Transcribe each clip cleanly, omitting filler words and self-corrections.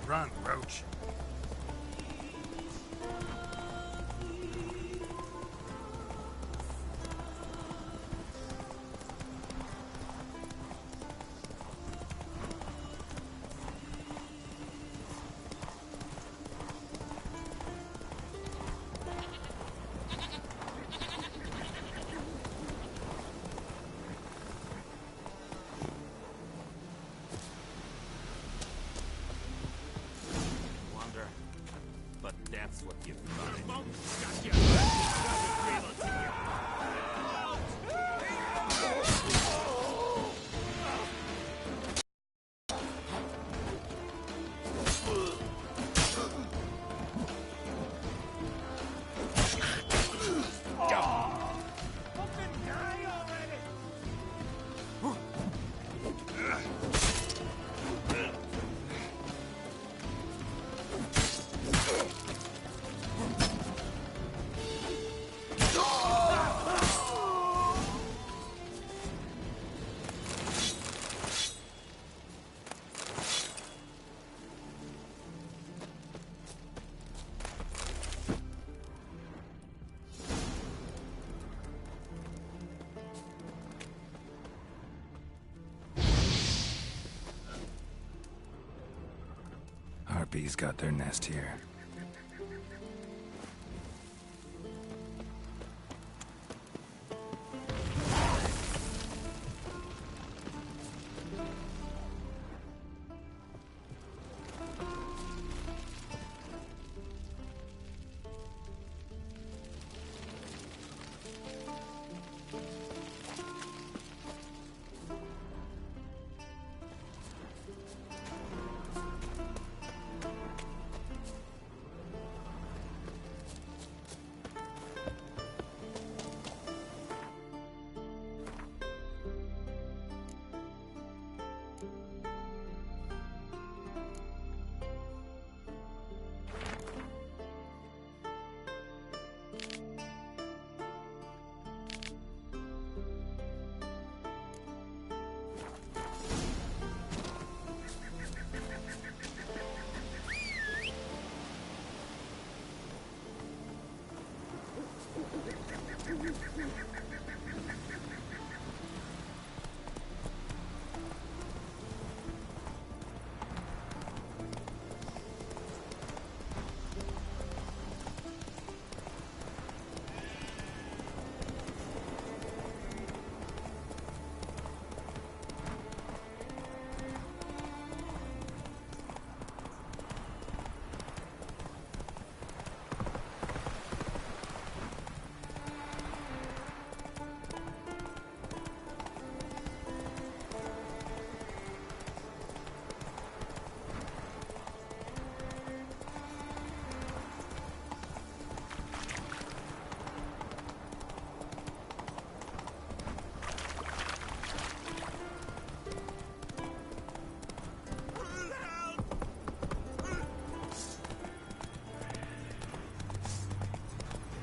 Run, Roach. That's what you find. Harpies got their nest here.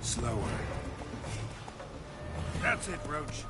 Slower. That's it, Roach.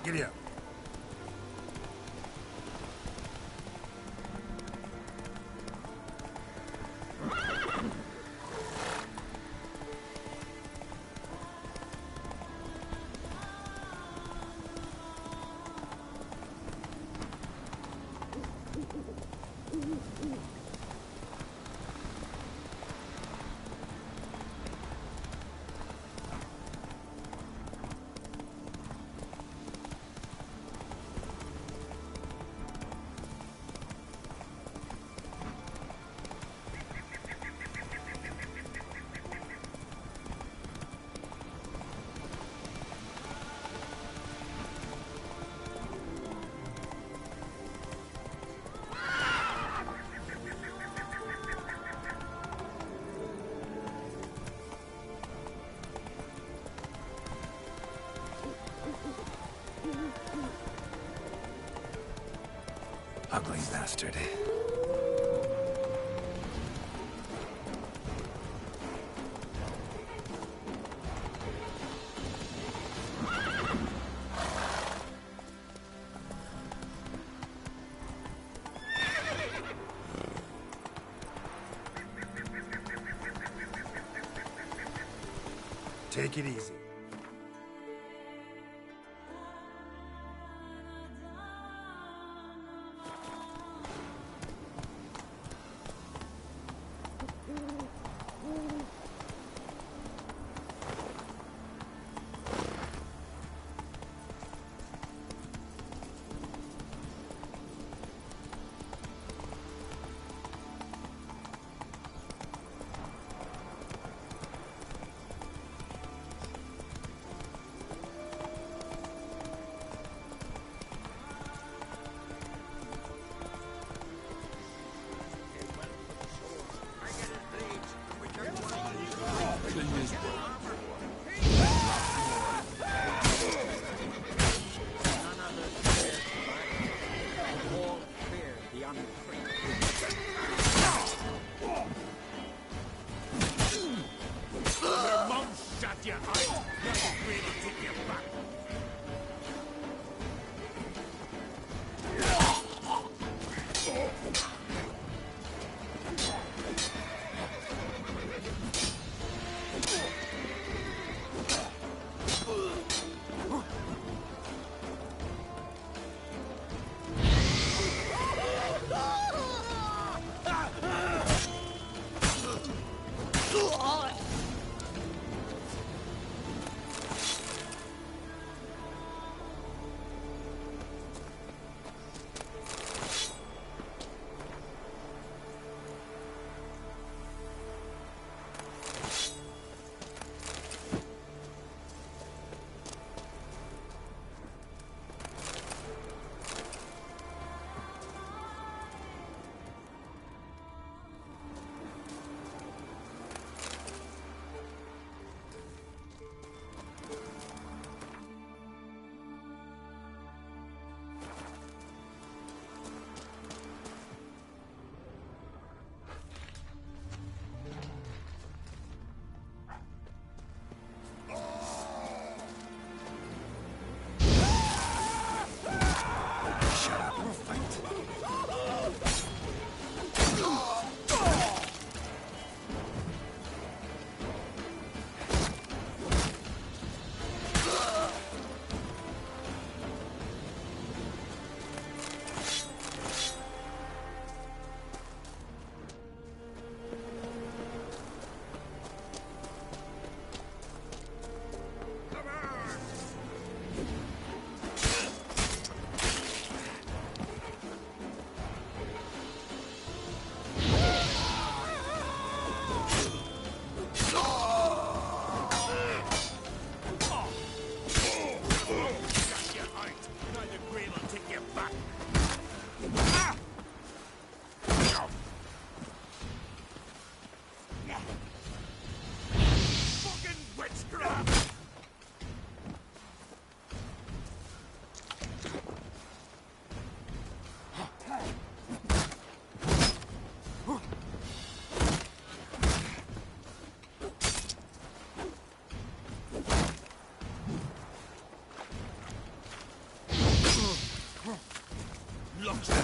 Giddy up. Ugly bastard. Take it easy.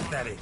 Pathetic.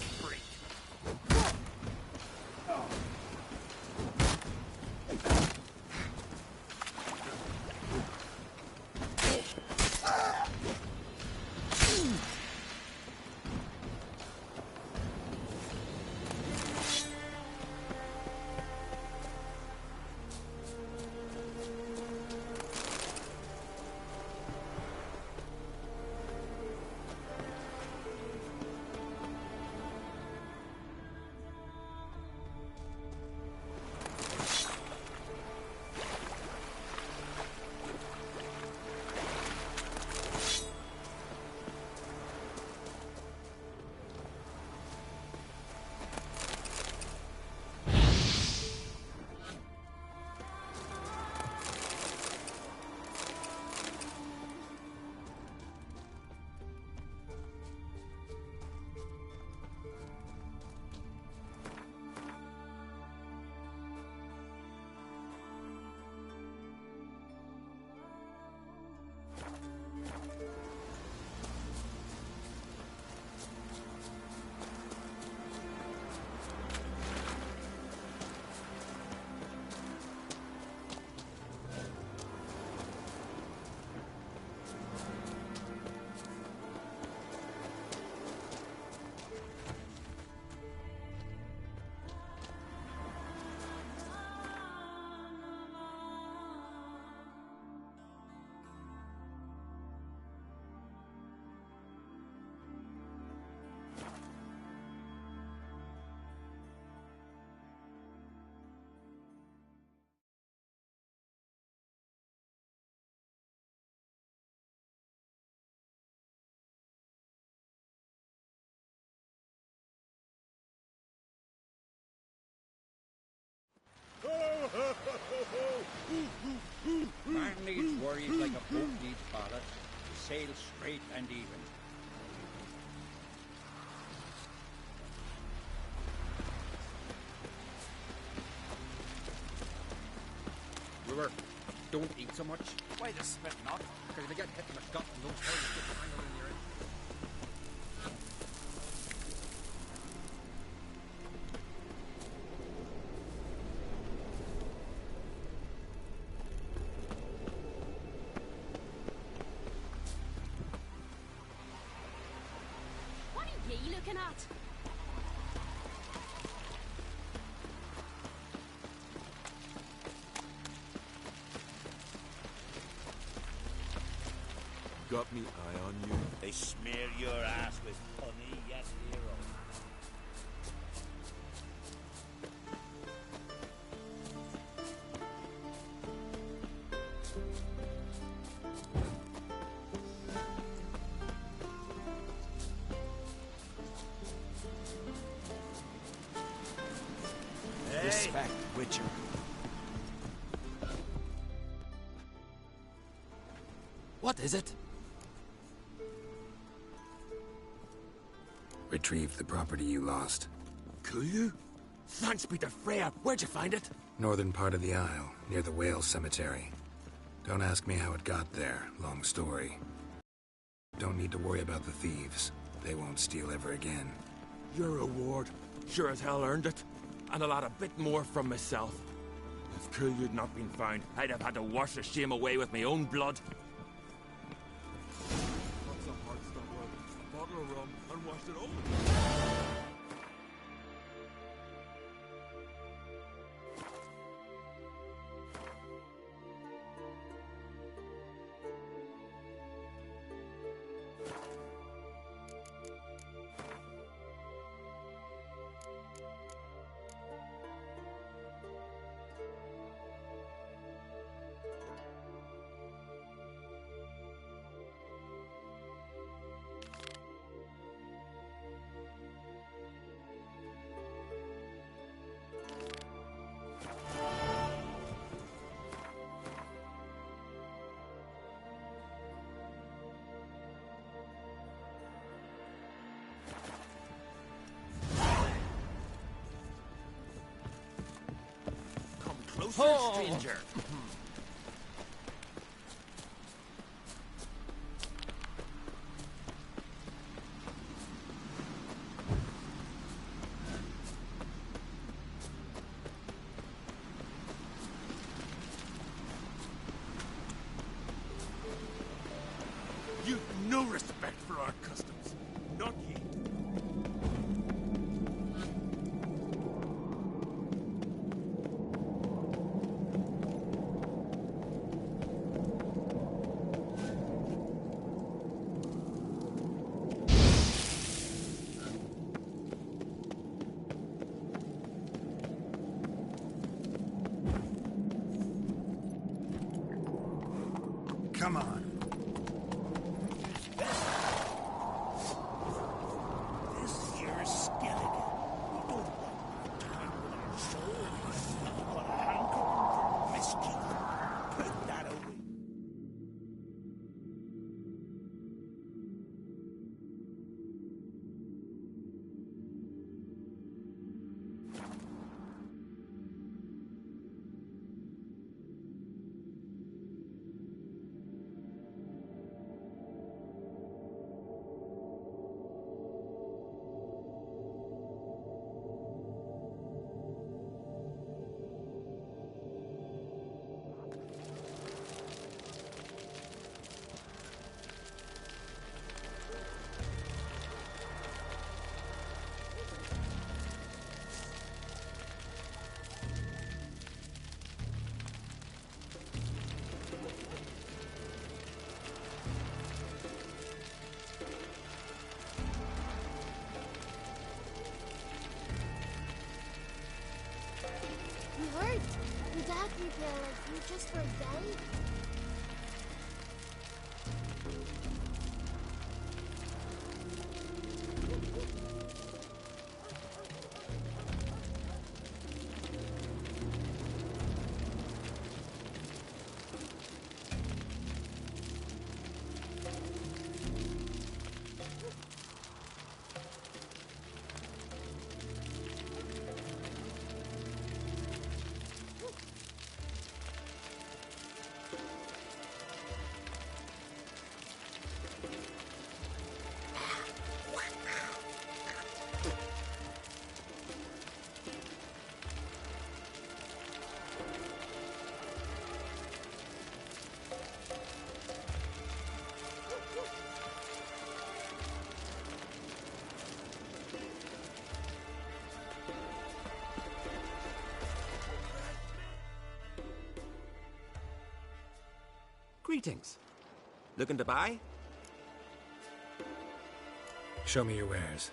Man needs worries like a boat needs ballast. Sail straight and even. River, don't eat so much. Why the spit not? Because if you get hit in the gut, and those hairs get tangled in your head. What are ye looking at? Got me eye on you? They smear your ass with honey, yes, hero. Respect, Witcher. What is it? Retrieved the property you lost. Kill you? Thanks be to Freya. Where'd you find it? Northern part of the Isle, near the whale cemetery. Don't ask me how it got there. Long story. Don't need to worry about the thieves. They won't steal ever again. Your reward. Sure as hell earned it. And a lot a bit more from myself. If Killiud not been found, I'd have had to wash the shame away with my own blood. What's a hard stopper? A bottle of rum and washed it over. Closer, stranger. Come on. This here's skeleton. We don't want no time with our souls. We got a hankering for mischief. Put that away. You hurt. Your dad prepared like you just for a day. Greetings. Looking to buy? Show me your wares.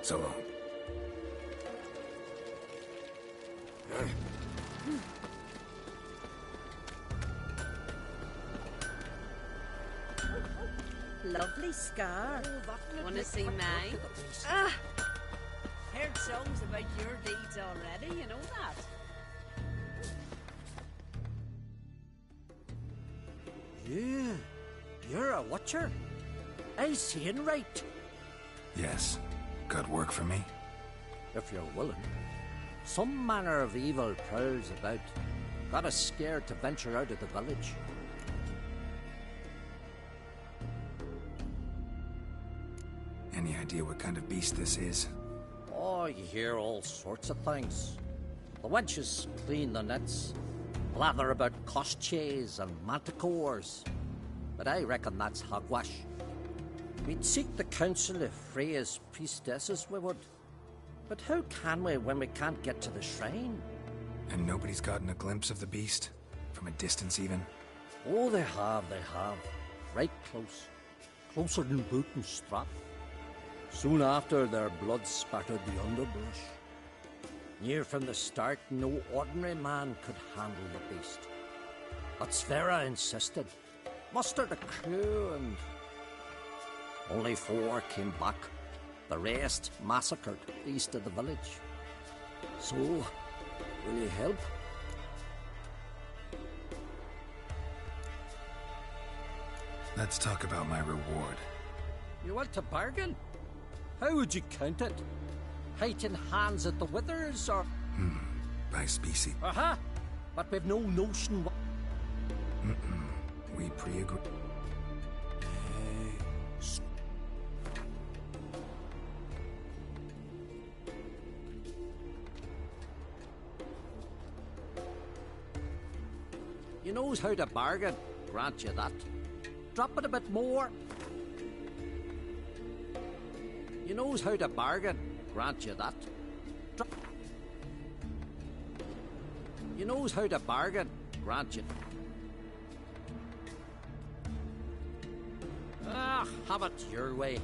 So long. Lovely scar. Wanna see mine? Ah! Heard songs about your deeds already, you know that. You're a watcher. I seeing right. Yes. Got work for me? If you're willing. Some manner of evil prowls about. Got us scared to venture out of the village. Any idea what kind of beast this is? Oh, you hear all sorts of things. The wenches clean the nets, blather about koshchays and manticores. But I reckon that's hogwash. We'd seek the counsel of Freya's priestesses, we would. But how can we when we can't get to the shrine? And nobody's gotten a glimpse of the beast? From a distance, even? Oh, they have. Right close. Closer than boot and strap. Soon after, their blood spattered the underbrush. Near from the start, no ordinary man could handle the beast. But Svera insisted. Mustered a crew and... Only 4 came back. The rest massacred east of the village. So, will you help? Let's talk about my reward. You want to bargain? How would you count it? Height in hands at the withers, or... By species. Aha! But we've no notion what... We pre-agreed. You knows how to bargain, grant you that. Drop it a bit more. You knows how to bargain, grant you that. You knows how to bargain, grant you. Ah, have it your way.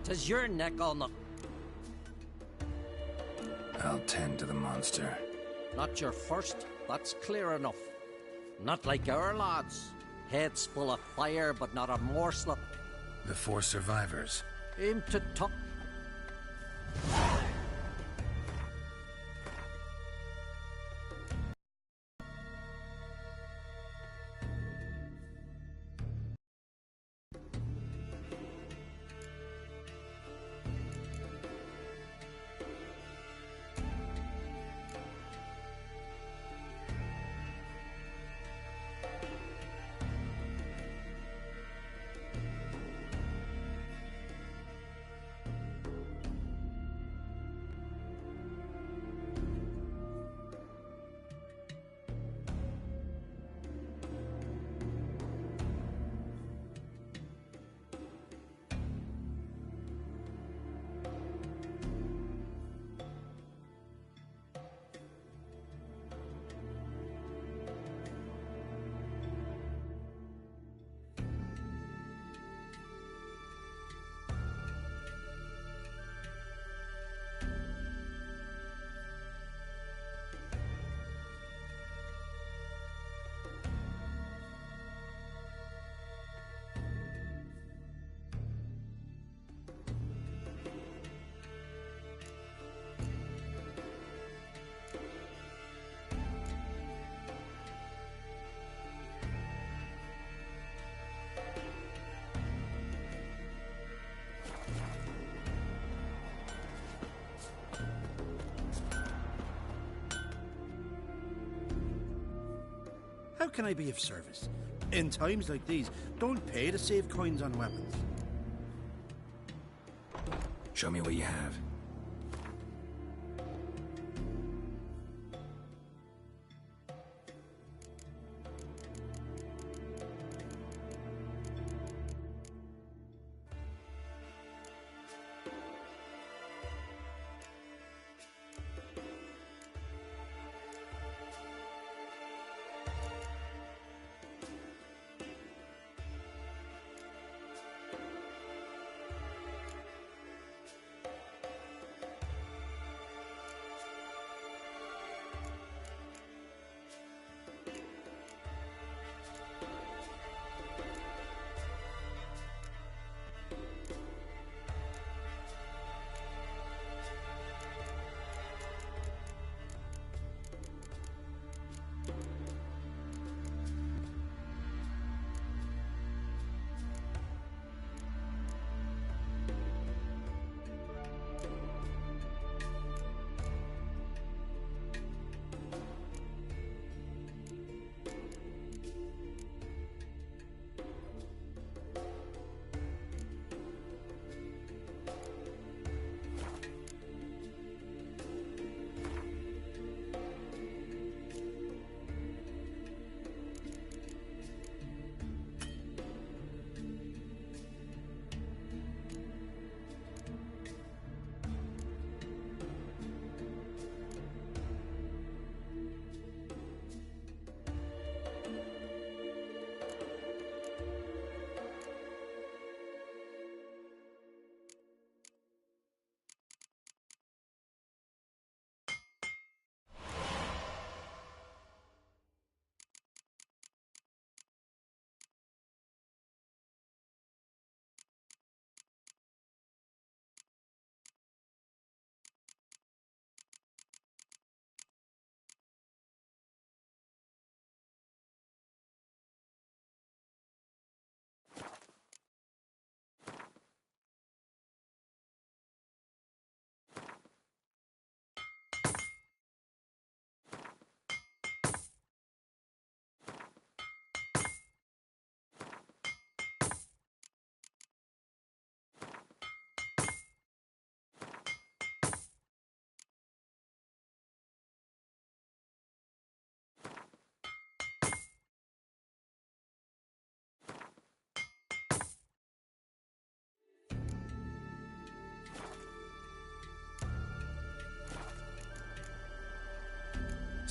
'Tis your neck on the... I'll tend to the monster. Not your first, that's clear enough. Not like our lads. Heads full of fire, but not a morsel of... The 4 survivors. Aim to top... How can I be of service? In times like these, don't pay to save coins on weapons. Show me what you have.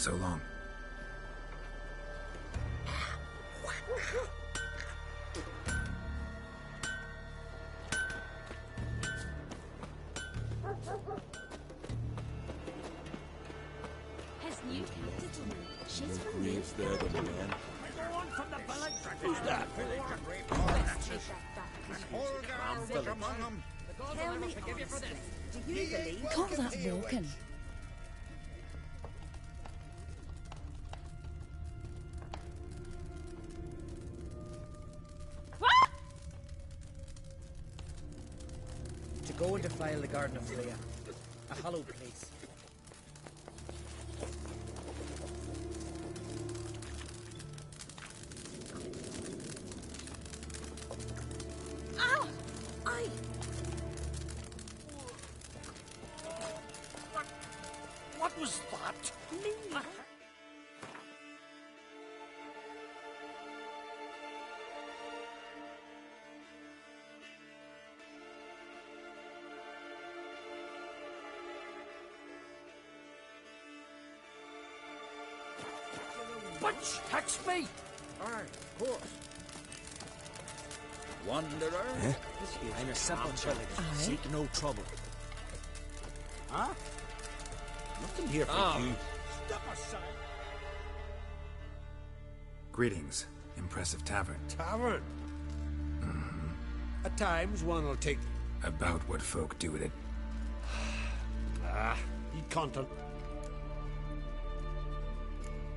So long. His new captive woman. She's from the Graves there, the man. Who's that? Take that back. Among them. Tell me honestly, do you believe Call that Vulcan. To go and defile the Garden of Freya, a hallowed place. Ow! I... What was that? Me? Butch, catch me! Aye, of course. Wanderer? I'm a simple village. Seek no trouble. Huh? Nothing here for you. Step aside. Greetings. Impressive tavern. Tavern. At times, one will take... About what folk do at it. He can't...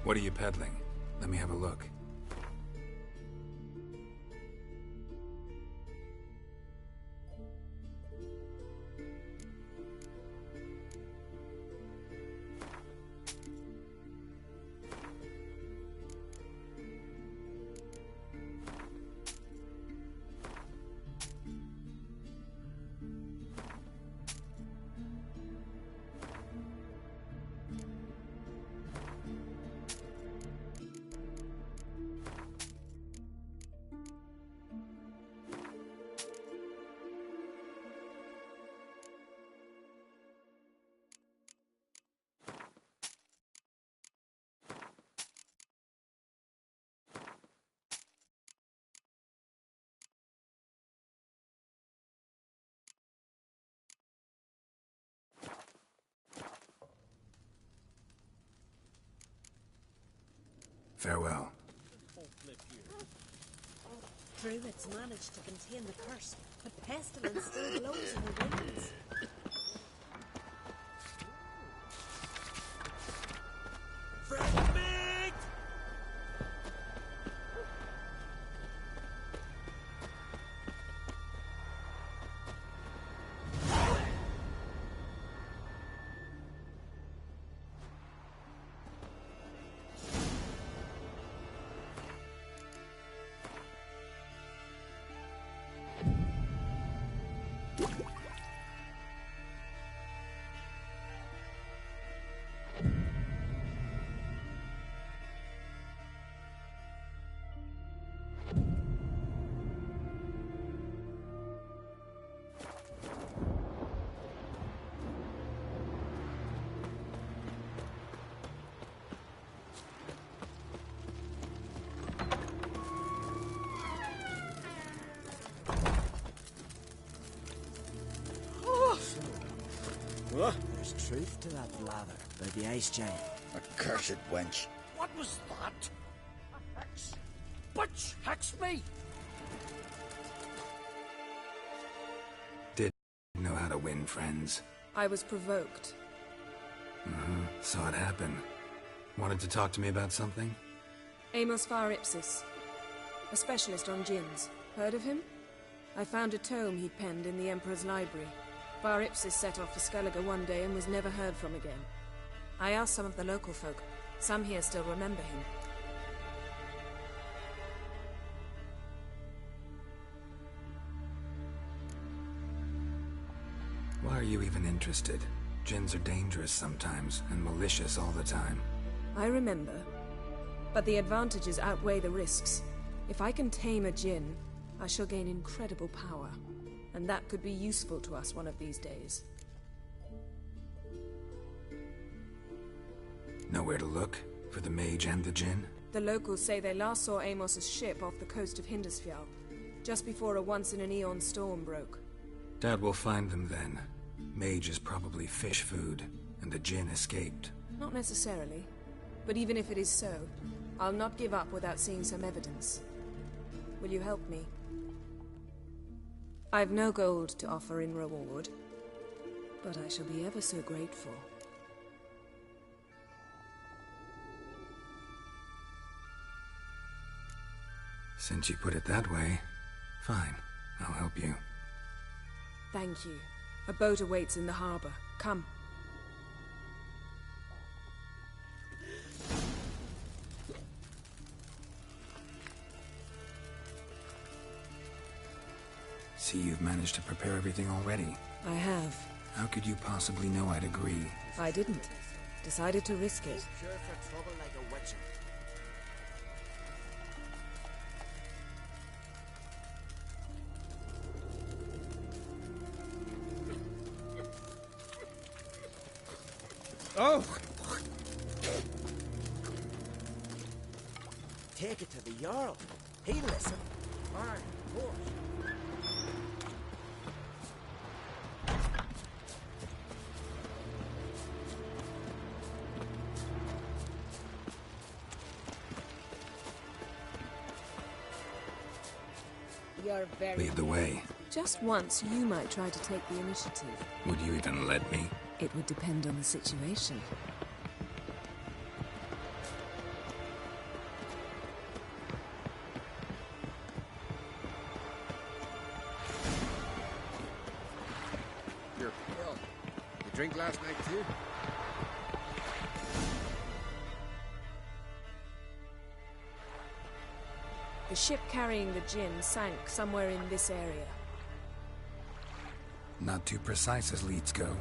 What are you peddling? Let me have a look. Farewell. Druids managed to contain the curse, but pestilence still blows in the winds. What? There's truth to that blather about the ice giant. Accursed wench. What was that? A hex. Butch, hex me! Did know how to win friends. I was provoked. Saw it happen. Wanted to talk to me about something? Amos Far Ipsis, a specialist on djinns. Heard of him? I found a tome he'd penned in the Emperor's library. Far Ipsis set off for Skellige one day and was never heard from again. I asked some of the local folk. Some here still remember him. Why are you even interested? Djinns are dangerous sometimes, and malicious all the time. I remember. But the advantages outweigh the risks. If I can tame a djinn, I shall gain incredible power. And that could be useful to us one of these days. Nowhere to look for the mage and the djinn? The locals say they last saw Amos's ship off the coast of Hindusfjall, just before a once-in-an-eon storm broke. Doubt we'll find them then. Mage is probably fish food, and the djinn escaped. Not necessarily. But even if it is so, I'll not give up without seeing some evidence. Will you help me? I've no gold to offer in reward, but I shall be ever so grateful. Since you put it that way, fine. I'll help you. Thank you. A boat awaits in the harbor. Come. See, you've managed to prepare everything already. I have. How could you possibly know I'd agree? I didn't. Decided to risk it. Sure for trouble like a witcher. Oh! Take it to the Jarl. He'll listen. Aye, of course. You're very... Lead the way. Just once, you might try to take the initiative. Would you even let me? It would depend on the situation. Your pill. You drink last night too? The ship carrying the djinn sank somewhere in this area. Not too precise as leads go.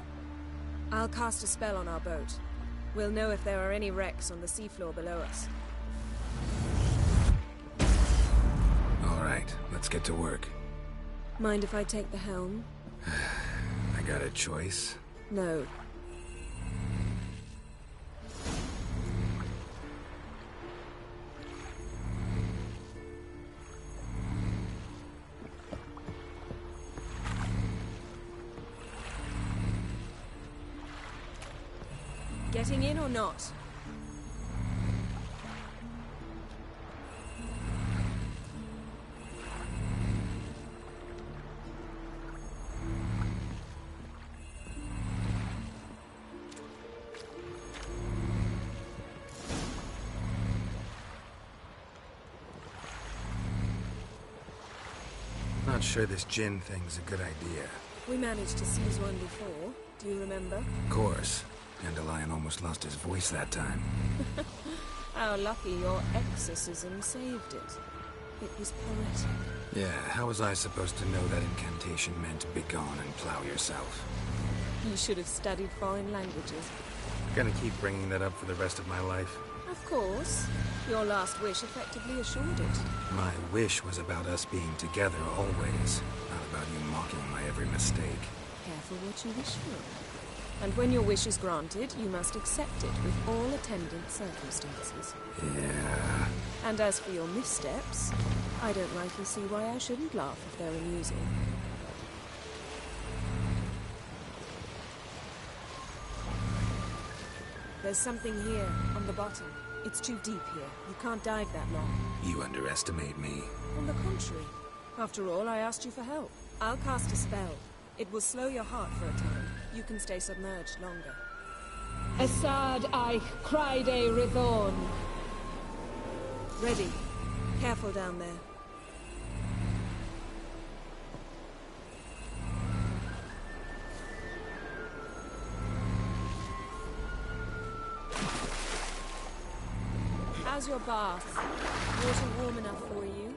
I'll cast a spell on our boat. We'll know if there are any wrecks on the seafloor below us. All right, let's get to work. Mind if I take the helm? I got a choice. No. Getting in or not? Not sure this djinn thing's a good idea. We managed to seize one before. Do you remember? Of course. Dandelion almost lost his voice that time. How lucky your exorcism saved it. It was poetic. Yeah, how was I supposed to know that incantation meant begone and plow yourself? You should have studied foreign languages. Gonna keep bringing that up for the rest of my life. Of course. Your last wish effectively assured it. My wish was about us being together always, not about you mocking my every mistake. Careful what you wish for. And when your wish is granted, you must accept it with all attendant circumstances. Yeah. And as for your missteps, I don't rightly see why I shouldn't laugh if they're amusing. There's something here, on the bottom. It's too deep here. You can't dive that long. You underestimate me. On the contrary. After all, I asked you for help. I'll cast a spell. It will slow your heart for a time. You can stay submerged longer. Assad Eich Cryde Rithorn. Ready. Careful down there. How's your bath? Water warm enough for you?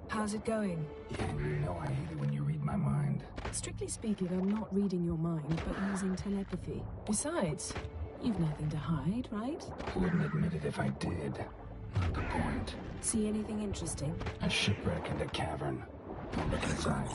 How's it going? Yeah, you know I hate it when you read my mind. Strictly speaking, I'm not reading your mind, but using telepathy. Besides, you've nothing to hide, right? Wouldn't admit it if I did. Not the point. See anything interesting? A shipwreck and a cavern. Don't look inside.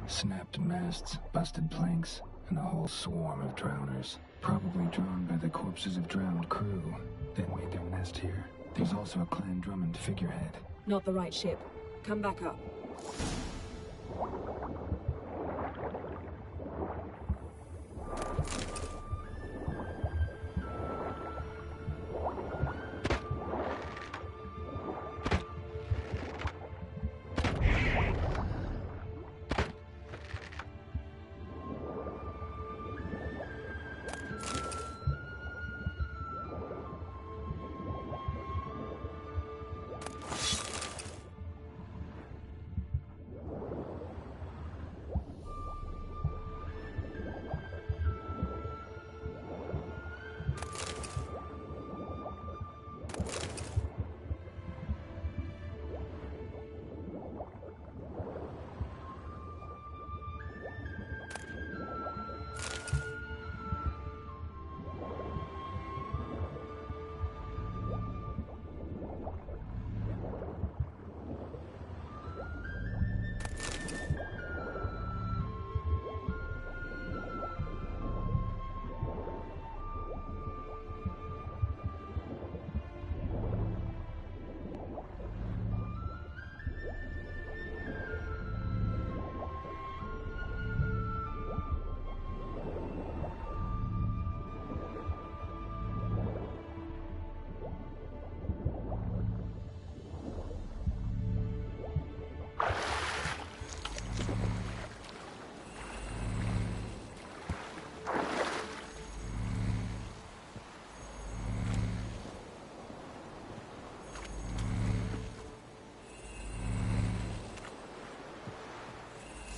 Snapped masts, busted planks, and a whole swarm of drowners. Probably drawn by the corpses of drowned crew that made their nest here. There's also a Clan Drummond figurehead. Not the right ship. Come back up.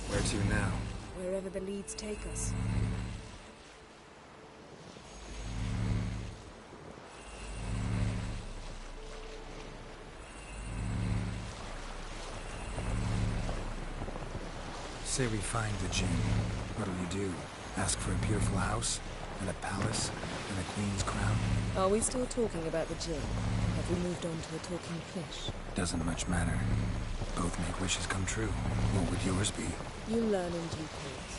Where to now? Wherever the leads take us. Say we find the Jinn. What'll you do? Ask for a beautiful house? And a palace? And a queen's crown? Are we still talking about the Jinn? Have we moved on to a talking fish? Doesn't much matter. Both make wishes come true. What would yours be? You'll learn in due course.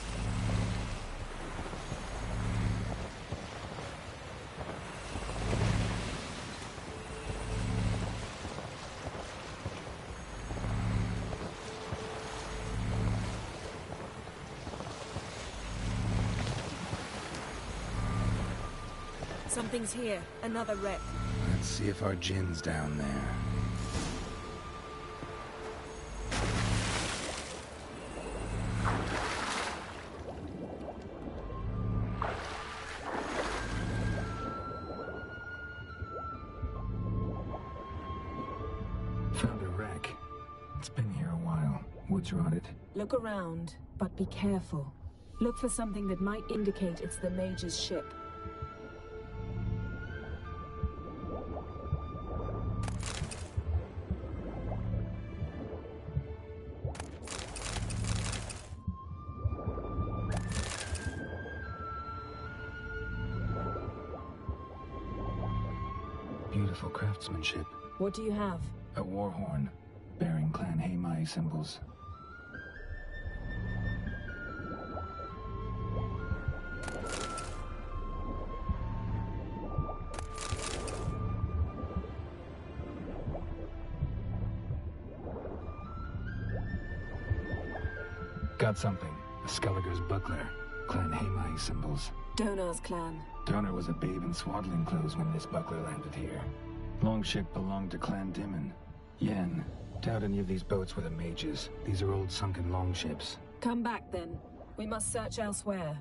Something's here. Another wreck. Let's see if our Jinn's down there. Found a wreck. It's been here a while. Woods rotted. Look around, but be careful. Look for something that might indicate it's the Mage's ship. Beautiful craftsmanship. What do you have? A war horn, bearing Clan Haimai symbols. Got something. A Skelliger's buckler. Clan Haimai symbols. Donar's clan. Donor was a babe in swaddling clothes when this buckler landed here. Longship belonged to Clan Dimon. Yen. Doubt any of these boats were the mages. These are old sunken longships. Come back then. We must search elsewhere.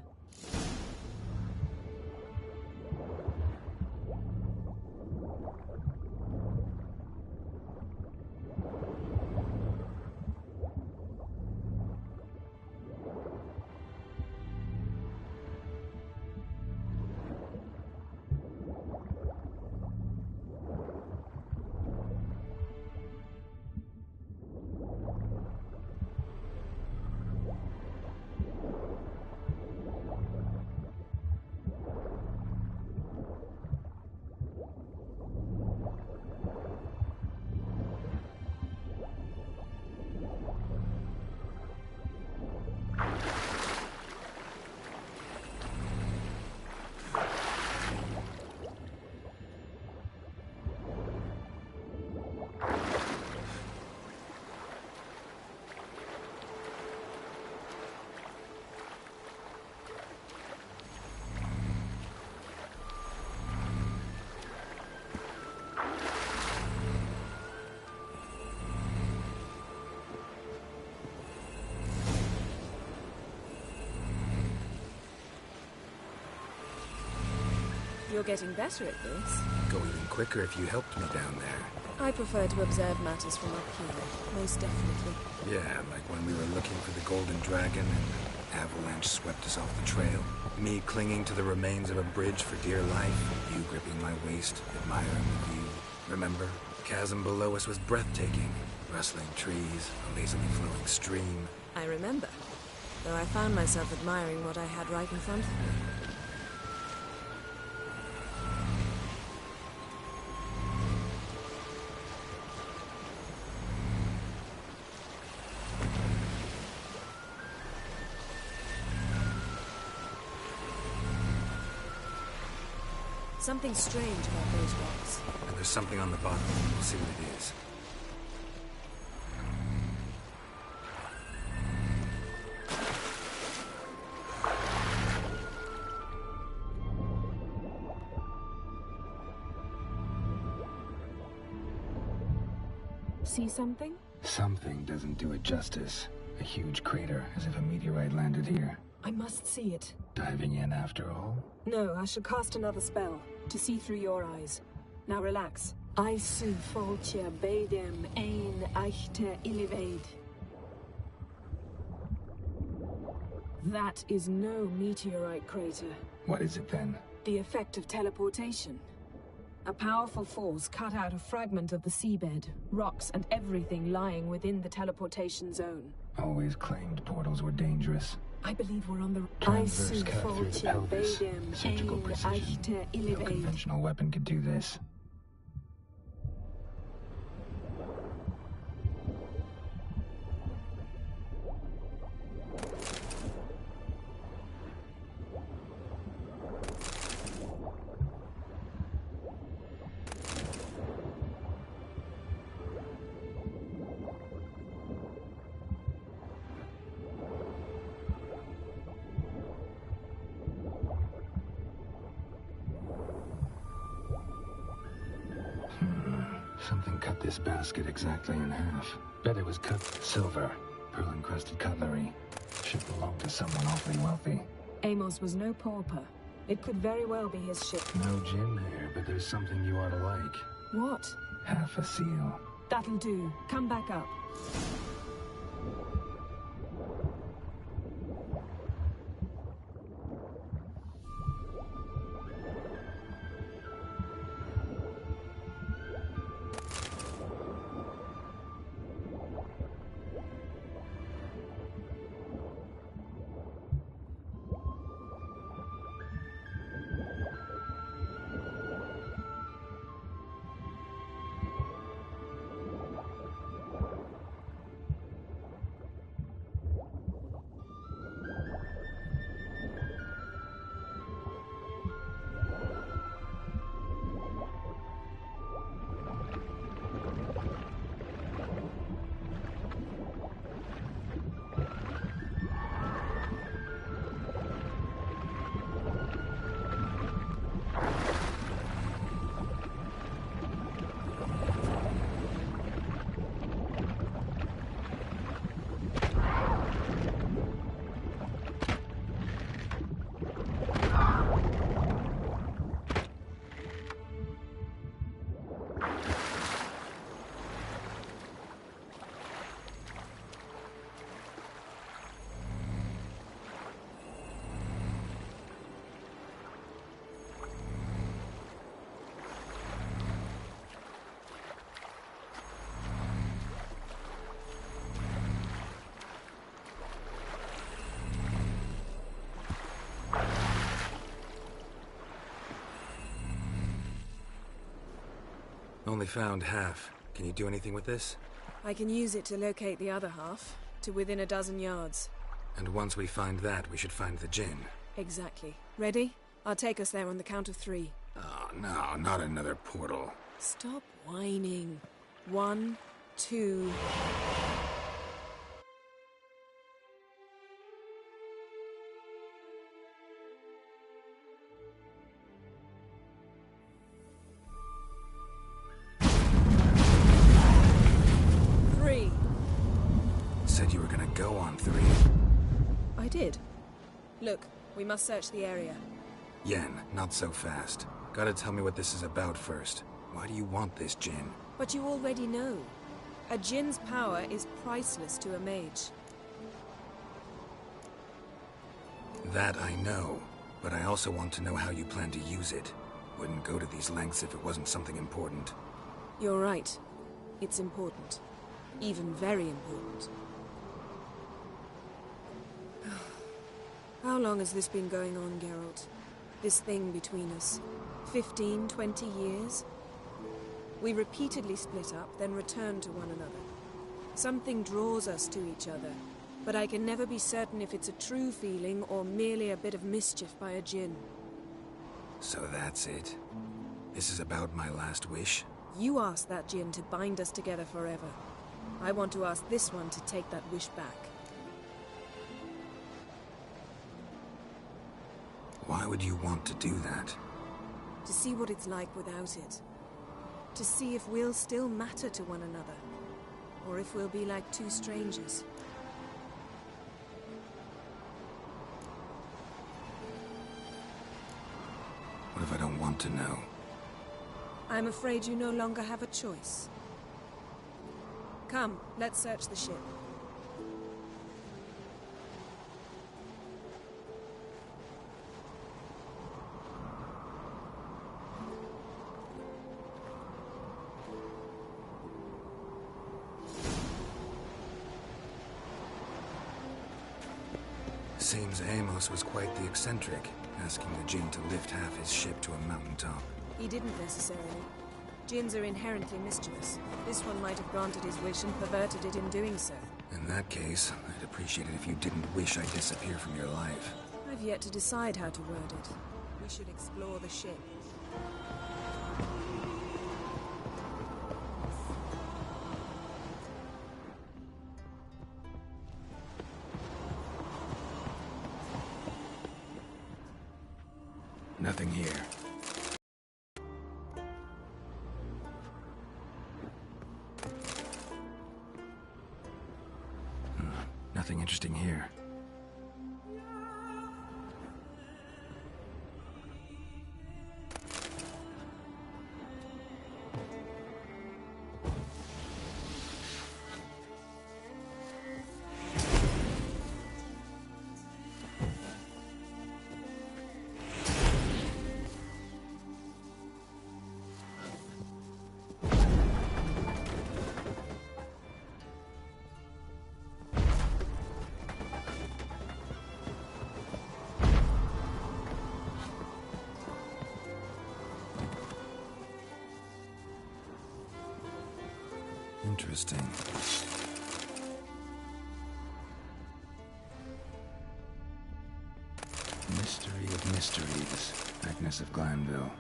You're getting better at this. Go even quicker if you helped me down there. I prefer to observe matters from up here, most definitely. Yeah, like when we were looking for the Golden Dragon and the avalanche swept us off the trail. Me clinging to the remains of a bridge for dear life. You gripping my waist, admiring the view. Remember? The chasm below us was breathtaking. Rustling trees, a lazily flowing stream. I remember, though I found myself admiring what I had right in front of me. Something strange about those rocks. And there's something on the bottom. We'll see what it is. See something? Something doesn't do it justice. A huge crater, as if a meteorite landed here. I must see it. Diving in after all? No, I shall cast another spell, to see through your eyes. Now relax. Aisu foltja beidem ein eichte ilivaid. That is no meteorite crater. What is it then? The effect of teleportation. A powerful force cut out a fragment of the seabed, rocks and everything lying within the teleportation zone. Always claimed portals were dangerous. I believe we're on the... Transverse cut through the pelvis. Surgical precision. No conventional weapon could do this. Something cut this basket exactly in half. Bet it was cut silver. Pearl-encrusted cutlery. Should belong to someone awfully wealthy. Amos was no pauper. It could very well be his ship. No gin there, but there's something you ought to like. What? Half a seal. That'll do. Come back up. Only found half. Can you do anything with this? I can use it to locate the other half, to within a dozen yards. And once we find that, we should find the gin. Exactly. Ready? I'll take us there on the count of 3. Oh, no, not another portal. Stop whining. 1, 2... Said you were gonna go on 3. I did. Look, we must search the area. Yen, not so fast. Gotta tell me what this is about first. Why do you want this djinn? But you already know. A djinn's power is priceless to a mage. That I know, but I also want to know how you plan to use it. Wouldn't go to these lengths if it wasn't something important. You're right. It's important. Even very important. How long has this been going on, Geralt? This thing between us? 15, 20 years? We repeatedly split up, then return to one another. Something draws us to each other, but I can never be certain if it's a true feeling or merely a bit of mischief by a djinn. So that's it. This is about my last wish? You asked that djinn to bind us together forever. I want to ask this one to take that wish back. Why would you want to do that? To see what it's like without it. To see if we'll still matter to one another. Or if we'll be like two strangers. What if I don't want to know? I'm afraid you no longer have a choice. Come, let's search the ship. Seems Amos was quite the eccentric, asking the djinn to lift half his ship to a mountaintop. He didn't necessarily. Djinns are inherently mischievous. This one might have granted his wish and perverted it in doing so. In that case, I'd appreciate it if you didn't wish I'd disappear from your life. I've yet to decide how to word it. We should explore the ship. Nothing here. Nothing interesting here. Interesting. Mystery of mysteries, Agnes of Glanville.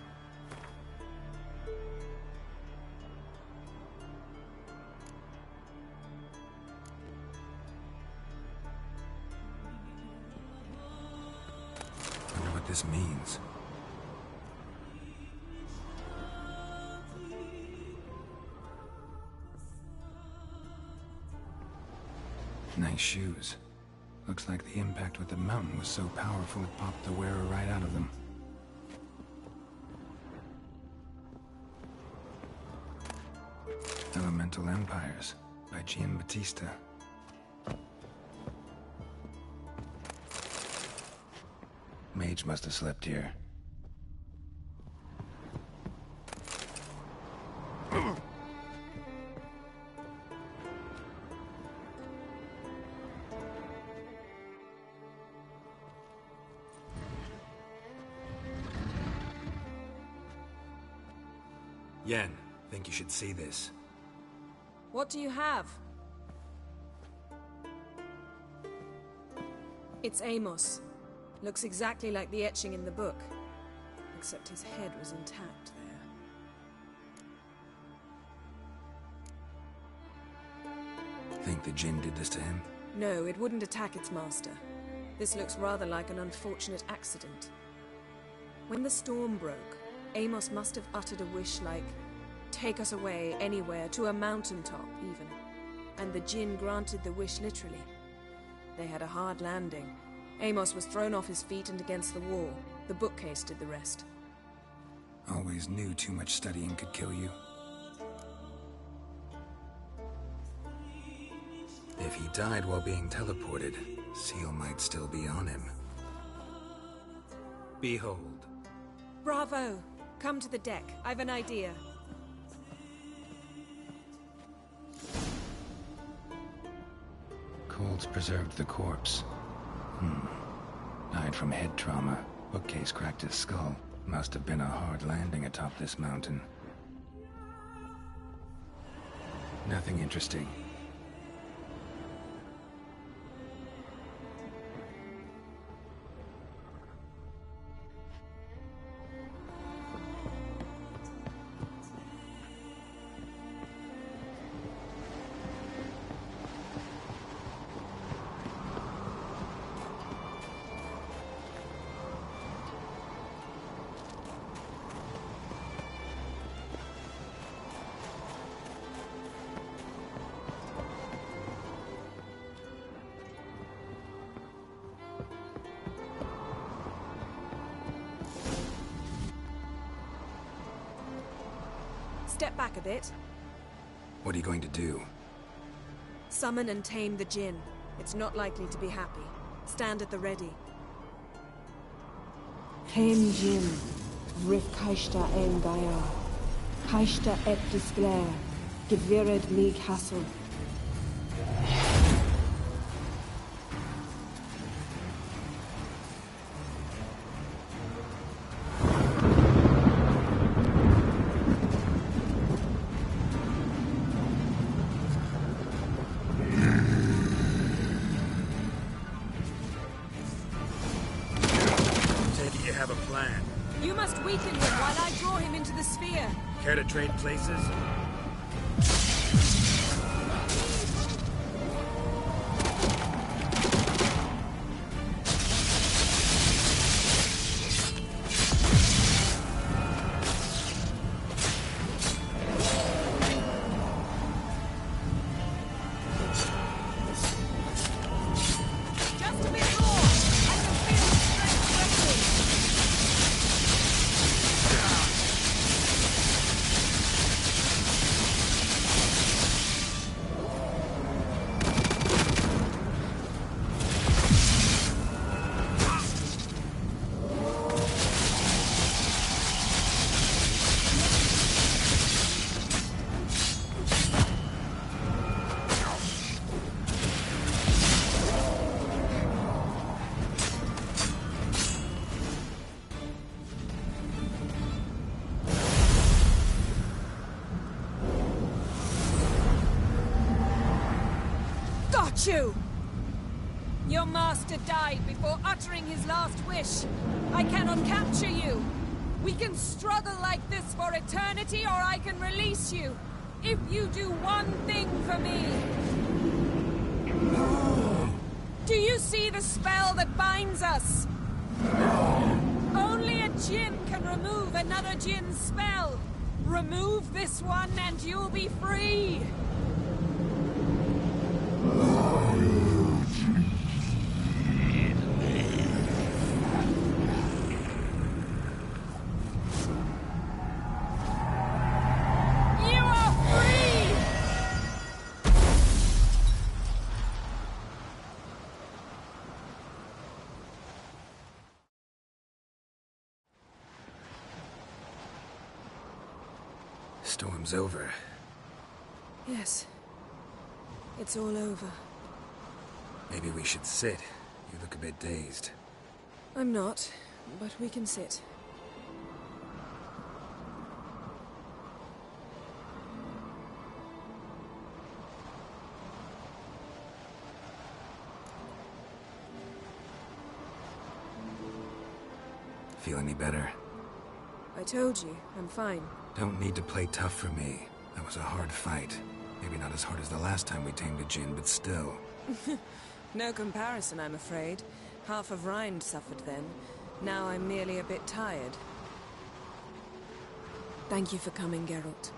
Wonder what this means. Nice shoes. Looks like the impact with the mountain was so powerful it popped the wearer right out of them. Elemental Empires by Giambattista. Mage must have slept here. Yen, think you should see this. What do you have? It's Amos. Looks exactly like the etching in the book. Except his head was intact there. Think the djinn did this to him? No, it wouldn't attack its master. This looks rather like an unfortunate accident. When the storm broke, Amos must have uttered a wish like, "Take us away, anywhere, to a mountaintop, even." And the djinn granted the wish literally. They had a hard landing. Amos was thrown off his feet and against the wall. The bookcase did the rest. Always knew too much studying could kill you. If he died while being teleported, Seal might still be on him. Behold. Bravo! Come to the deck. I've an idea. Colts preserved the corpse. Died from head trauma. Bookcase cracked his skull. Must have been a hard landing atop this mountain. Nothing interesting. Step back a bit. What are you going to do? Summon and tame the Jinn. It's not likely to be happy. Stand at the ready. Hen Jinn, Rif Kaishta en Gaia, Kaishta et Disglair, Gevired League Hassel. Have a plan. You must weaken him while I draw him into the sphere. Care to trade places? You! Your master died before uttering his last wish. I cannot capture you. We can struggle like this for eternity, or I can release you. If you do one thing for me. Do you see the spell that binds us? Only a Jinn can remove another Jinn's spell. Remove this one and you'll be free. Storm's over. Yes. It's all over. Maybe we should sit. You look a bit dazed. I'm not, but we can sit. Feel any better? I told you, I'm fine. Don't need to play tough for me. That was a hard fight. Maybe not as hard as the last time we tamed a Jinn, but still. No comparison, I'm afraid. Half of Rind suffered then. Now I'm merely a bit tired. Thank you for coming, Geralt.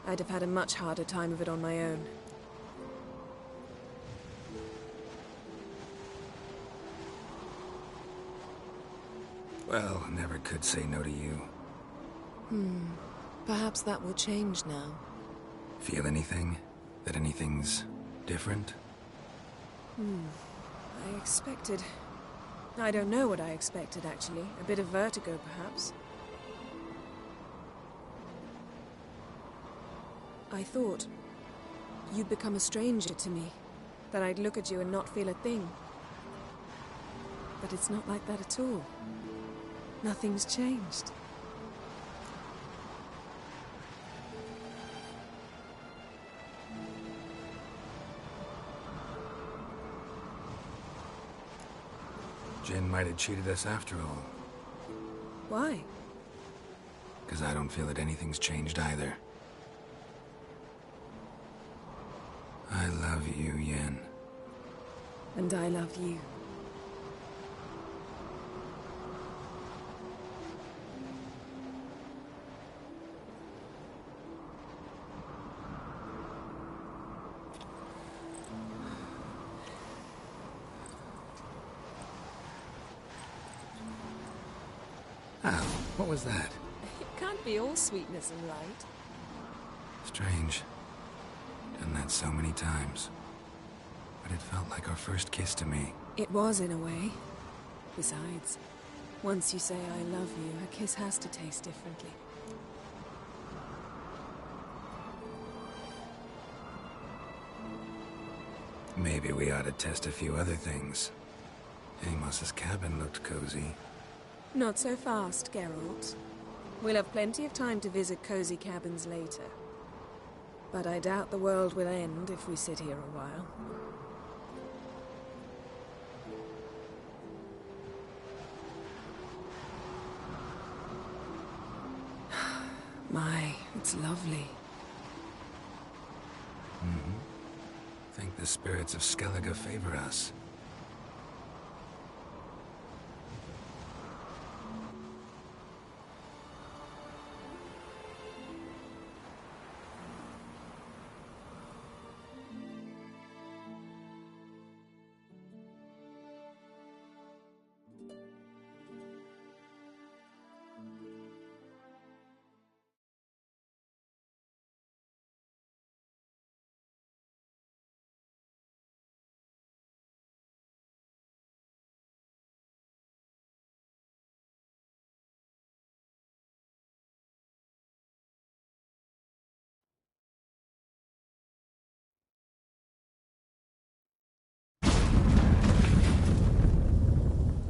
I'd have had a much harder time of it on my own. Well, never could say no to you. Perhaps that will change now. Feel anything? That anything's different? I expected... I don't know what I expected, actually. A bit of vertigo, perhaps. I thought you'd become a stranger to me. That I'd look at you and not feel a thing. But it's not like that at all. Nothing's changed. Jin might have cheated us after all. Why? Because I don't feel that anything's changed either. I love you, Yen. And I love you. Ow, what was that? It can't be all sweetness and light. Strange. Done that so many times. But it felt like our first kiss to me. It was, in a way. Besides, once you say I love you, a kiss has to taste differently. Maybe we ought to test a few other things. Amos's cabin looked cozy. Not so fast, Geralt. We'll have plenty of time to visit cozy cabins later. But I doubt the world will end if we sit here a while. My, it's lovely. Think the spirits of Skellige favor us.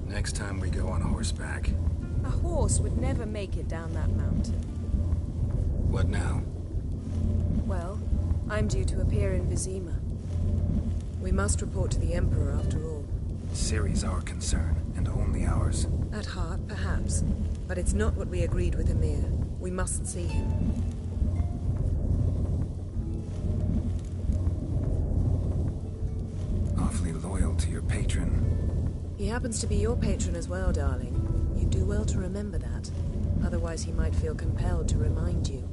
Next time we go on horseback. A horse would never make it down that mountain. What now? Well, I'm due to appear in Vizima. We must report to the Emperor after all. Ciri's our concern, and only ours. At heart, perhaps. But it's not what we agreed with Emir. We must see him. Awfully loyal to your patron. He happens to be your patron as well, darling. You do well to remember that. Otherwise he might feel compelled to remind you.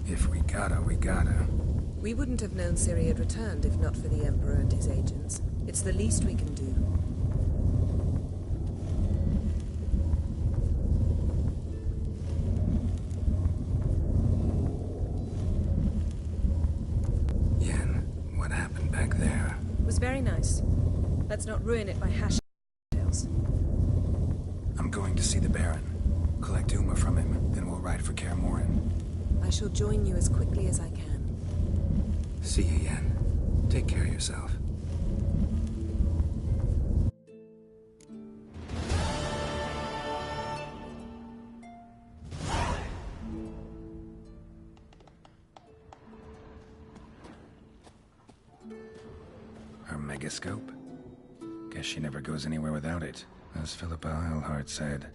If we gotta, we gotta. We wouldn't have known Ciri had returned if not for the Emperor and his agents. It's the least we can do. Yen, what happened back there? It was very nice. Let's not ruin it by hashing details. I'm going to see the Baron. Collect Uma from him, then we'll ride for Kaer Morhen. I shall join you as quickly as I can. See you, Yen. Take care of yourself. Her megascope? Guess she never goes anywhere without it. As Philippa Eilhart said,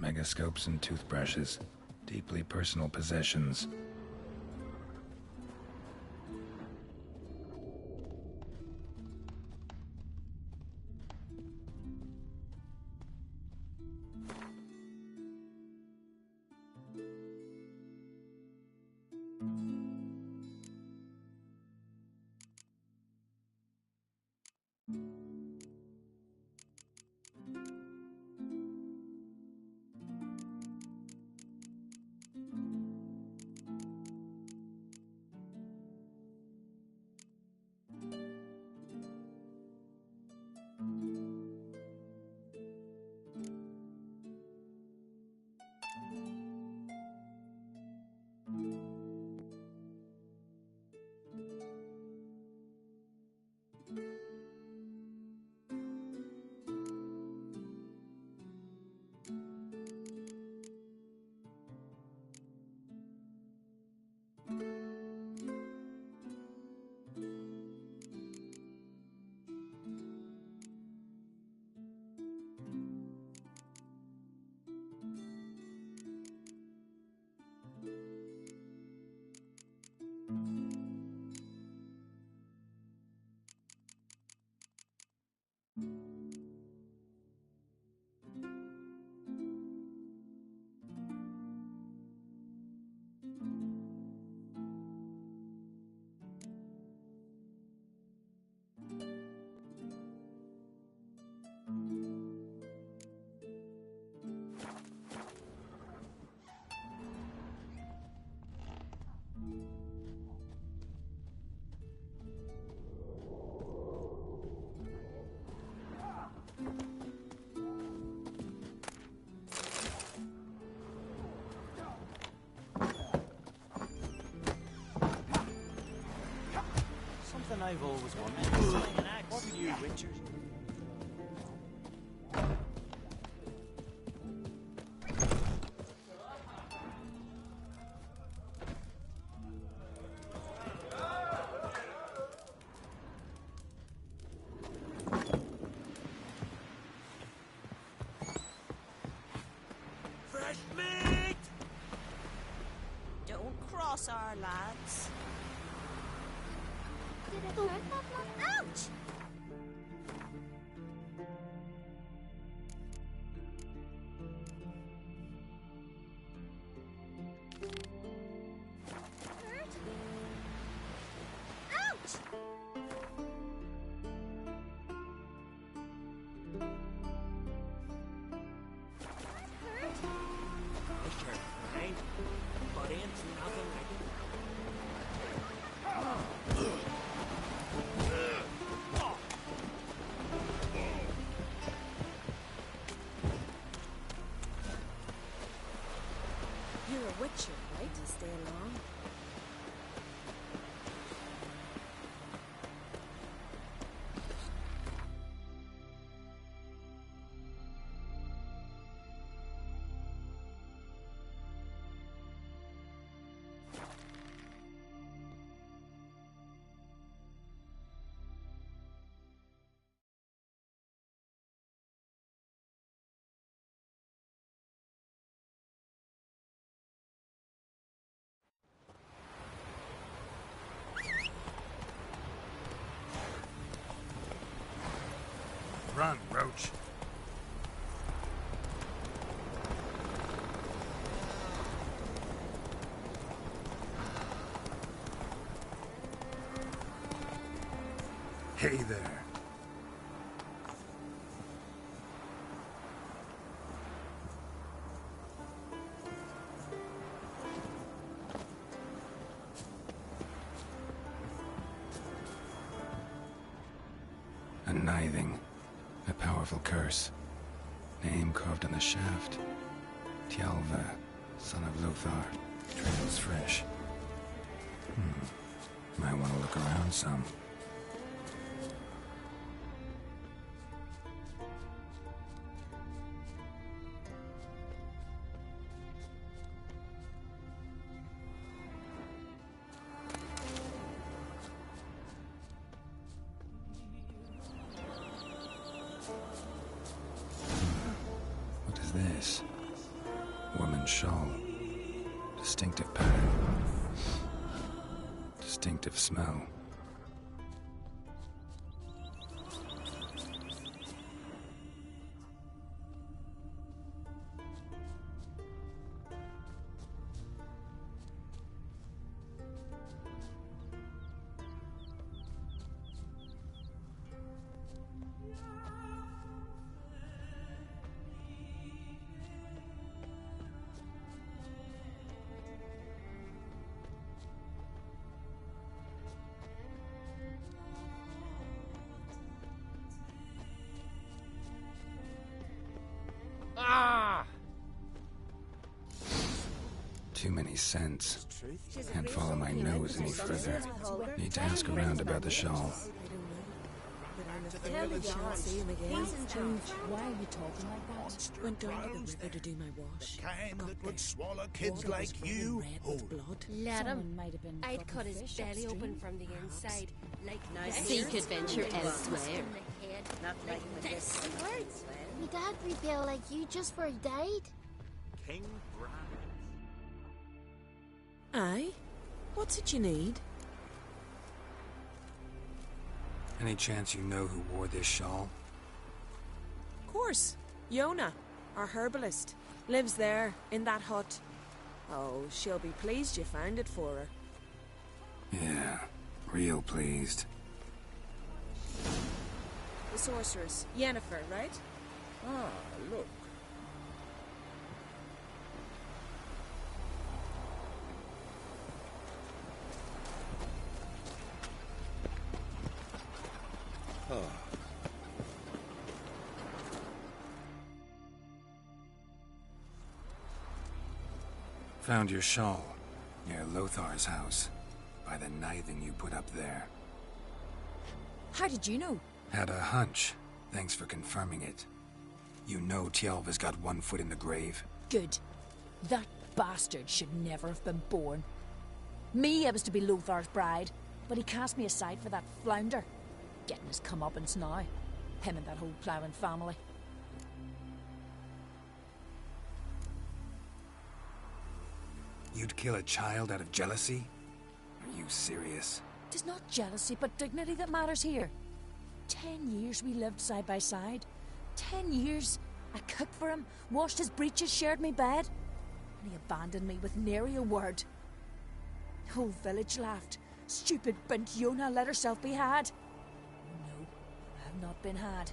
megascopes and toothbrushes. Deeply personal possessions. something I've always wanted. Selling an axe. What are you, Richard? Fresh meat! Don't cross our lads. Did it hurt that much? Ouch! Hurt? Ouch! Hurt? Sure, ain't. But ain't nothing like You're a witcher, right? To stay along. Run, Roach. Hey there. A nithing. A powerful curse. Name carved on the shaft. Tjalva, son of Lothar. Trails fresh. Might want to look around some. What is this? Woman's shawl. Distinctive pattern. Distinctive smell. Too many scents. Can't follow my nose any further. Need to ask around about the shawl. Tell me, I'll see him again. Why are you talking like that? Went down to the river to do my wash. kind Got that would there. swallow kids Water like was running you. red with blood. Let Someone him. might have been I'd fucking cut his fish belly upstream. open from the inside. Like Now this. seek adventure elsewhere. Not like with this. Words. My dad rebelled like you just for he died. King Brand. Aye? What's it you need? Any chance you know who wore this shawl? Of course. Yona, our herbalist. Lives there, in that hut. Oh, she'll be pleased you found it for her. Yeah, real pleased. The sorceress, Yennefer, right? Ah, look. Oh. Found your shawl near Lothar's house by the nithing you put up there. How did you know? Had a hunch. Thanks for confirming it. You know Tjalva's got one foot in the grave. Good. That bastard should never have been born. Me, I was to be Lothar's bride, but he cast me aside for that flounder. Getting his comeuppance now. Him and that whole ploughing family. You'd kill a child out of jealousy? Are you serious? Tis not jealousy, but dignity that matters here. 10 years we lived side by side. 10 years. I cooked for him, washed his breeches, shared me bed. And he abandoned me with nary a word. The whole village laughed. Stupid bint Yona let herself be had. No, I have not been had,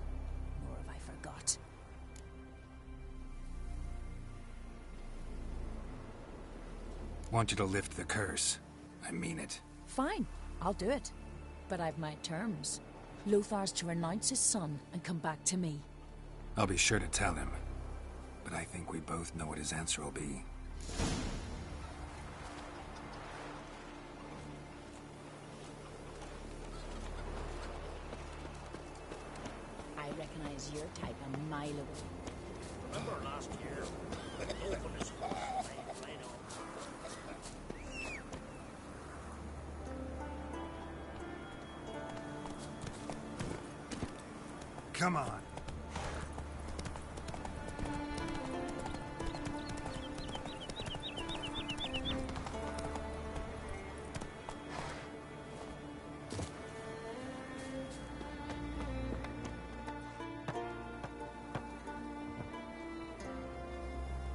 nor have I forgot. Want you to lift the curse. I mean it. Fine, I'll do it. But I've my terms. Lothar's to renounce his son and come back to me. I'll be sure to tell him. But I think we both know what his answer will be. I recognize your type a mile away. Remember last year? Open his playing on. Come on.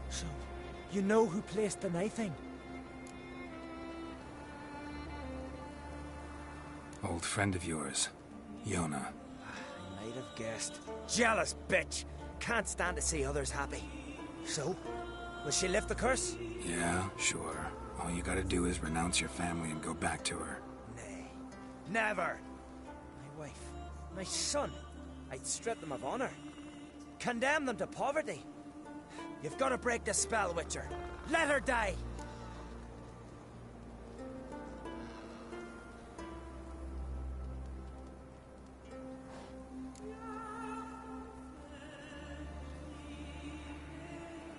So, you know who placed the knifing? Old friend of yours, Yona. I might have guessed. Jealous bitch! Can't stand to see others happy. So, will she lift the curse? Yeah, sure. All you gotta do is renounce your family and go back to her. Nay. Never! My wife, my son. I'd strip them of honor. Condemn them to poverty. You've got to break the spell, Witcher. Let her die!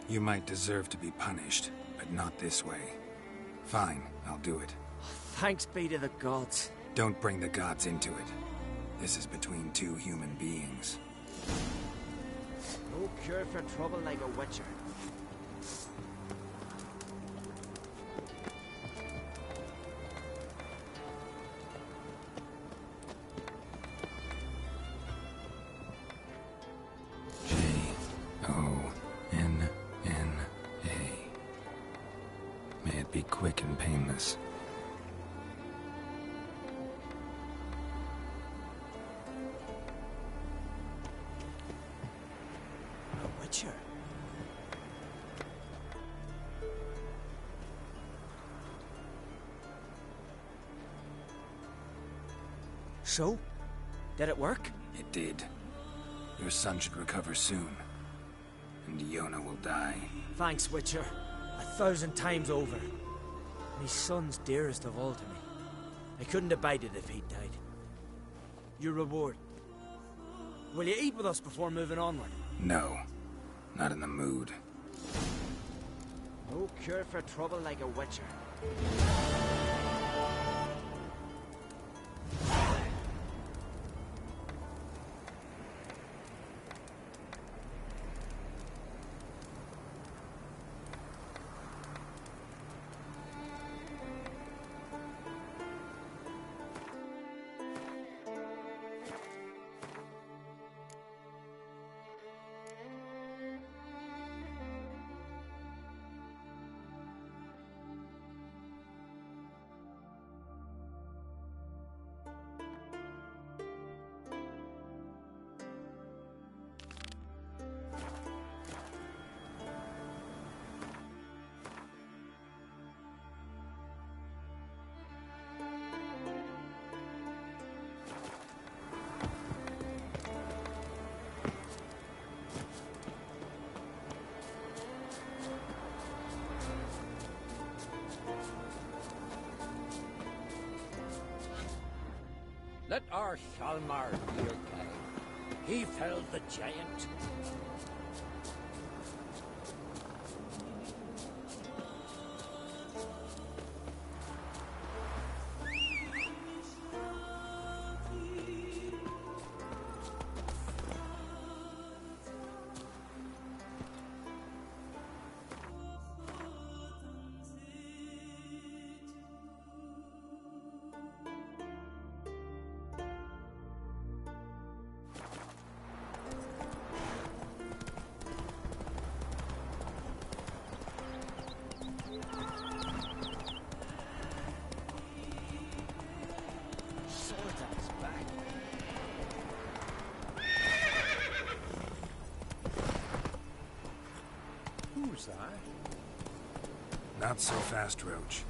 You might deserve to be punished, but not this way. Fine, I'll do it. Thanks be to the gods. Don't bring the gods into it. This is between two human beings. No cure for trouble like a Witcher. May it be quick and painless. A Witcher? So? Did it work? It did. Your son should recover soon. And Yona will die. Thanks, Witcher. 1,000 times over. My son's dearest of all to me. I couldn't abide it if he'd died. Your reward. Will you eat with us before moving onward? No. Not in the mood. No cure for trouble like a Witcher. Let our Hjalmar hear tell. He felled the giant. Who's that? Not so fast, Roach.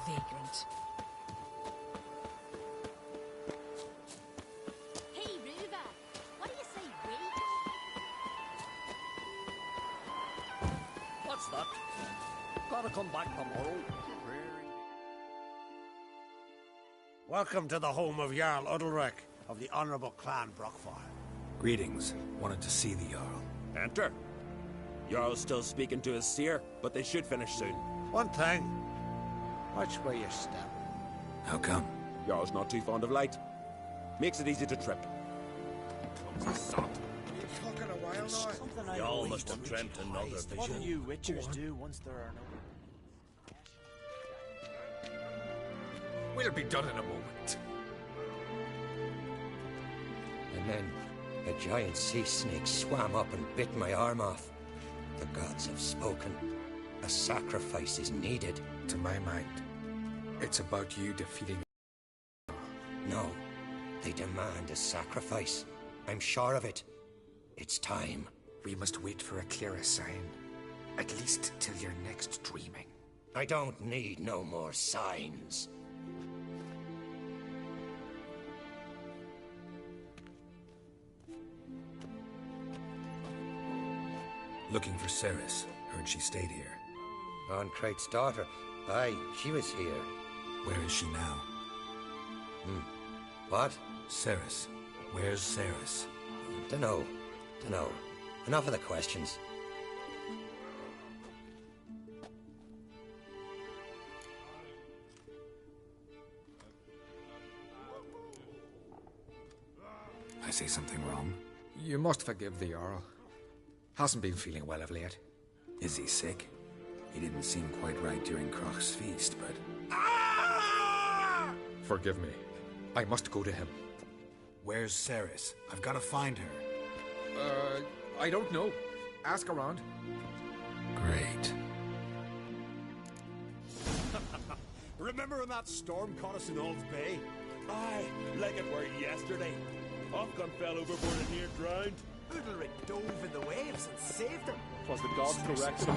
Vagrant. Hey, Ruva, what do you say we What's that? Gotta come back tomorrow. Welcome to the home of Jarl Udalric of the Honourable Clan Brockfire. Greetings. Wanted to see the Jarl. Enter. Jarl's still speaking to his seer, but they should finish soon. One thing. Watch where you step. How come? Jarl's not too fond of light. Makes it easy to trip. Comes a sot. Been fucking a while now. Something I Y'all always must have wondered. dreamt another vision. What do you witchers do once there are no... We'll be done in a moment. And then a giant sea snake swam up and bit my arm off. The gods have spoken. A sacrifice is needed. To my mind, it's about you defeating... No, they demand a sacrifice. I'm sure of it. It's time. We must wait for a clearer sign. At least till your next dreaming. I don't need no more signs. Looking for Ceres. Heard she stayed here. Onkrate's daughter. Aye, she was here. Where is she now? What? Ceres. Where's Ceres? Dunno. Enough of the questions. I say something wrong? You must forgive the Jarl. Hasn't been feeling well of late. Is he sick? He didn't seem quite right during Kroch's feast, but... Forgive me. I must go to him. Where's Ceres? I've got to find her. I don't know. Ask around. Great. Remember when that storm caught us in Ald's Bay? Aye, like it were yesterday. Ofcom fell overboard and near drowned. Udalric dove in the waves and saved him. Was the gods corrected him?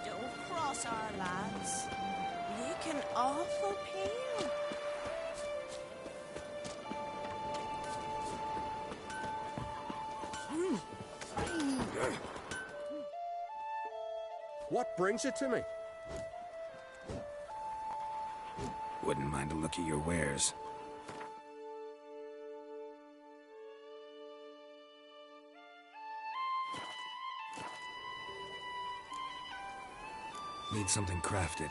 Don't cross our lads. Looking awful pale. What brings you to me? Wouldn't mind a look at your wares. Need something crafted.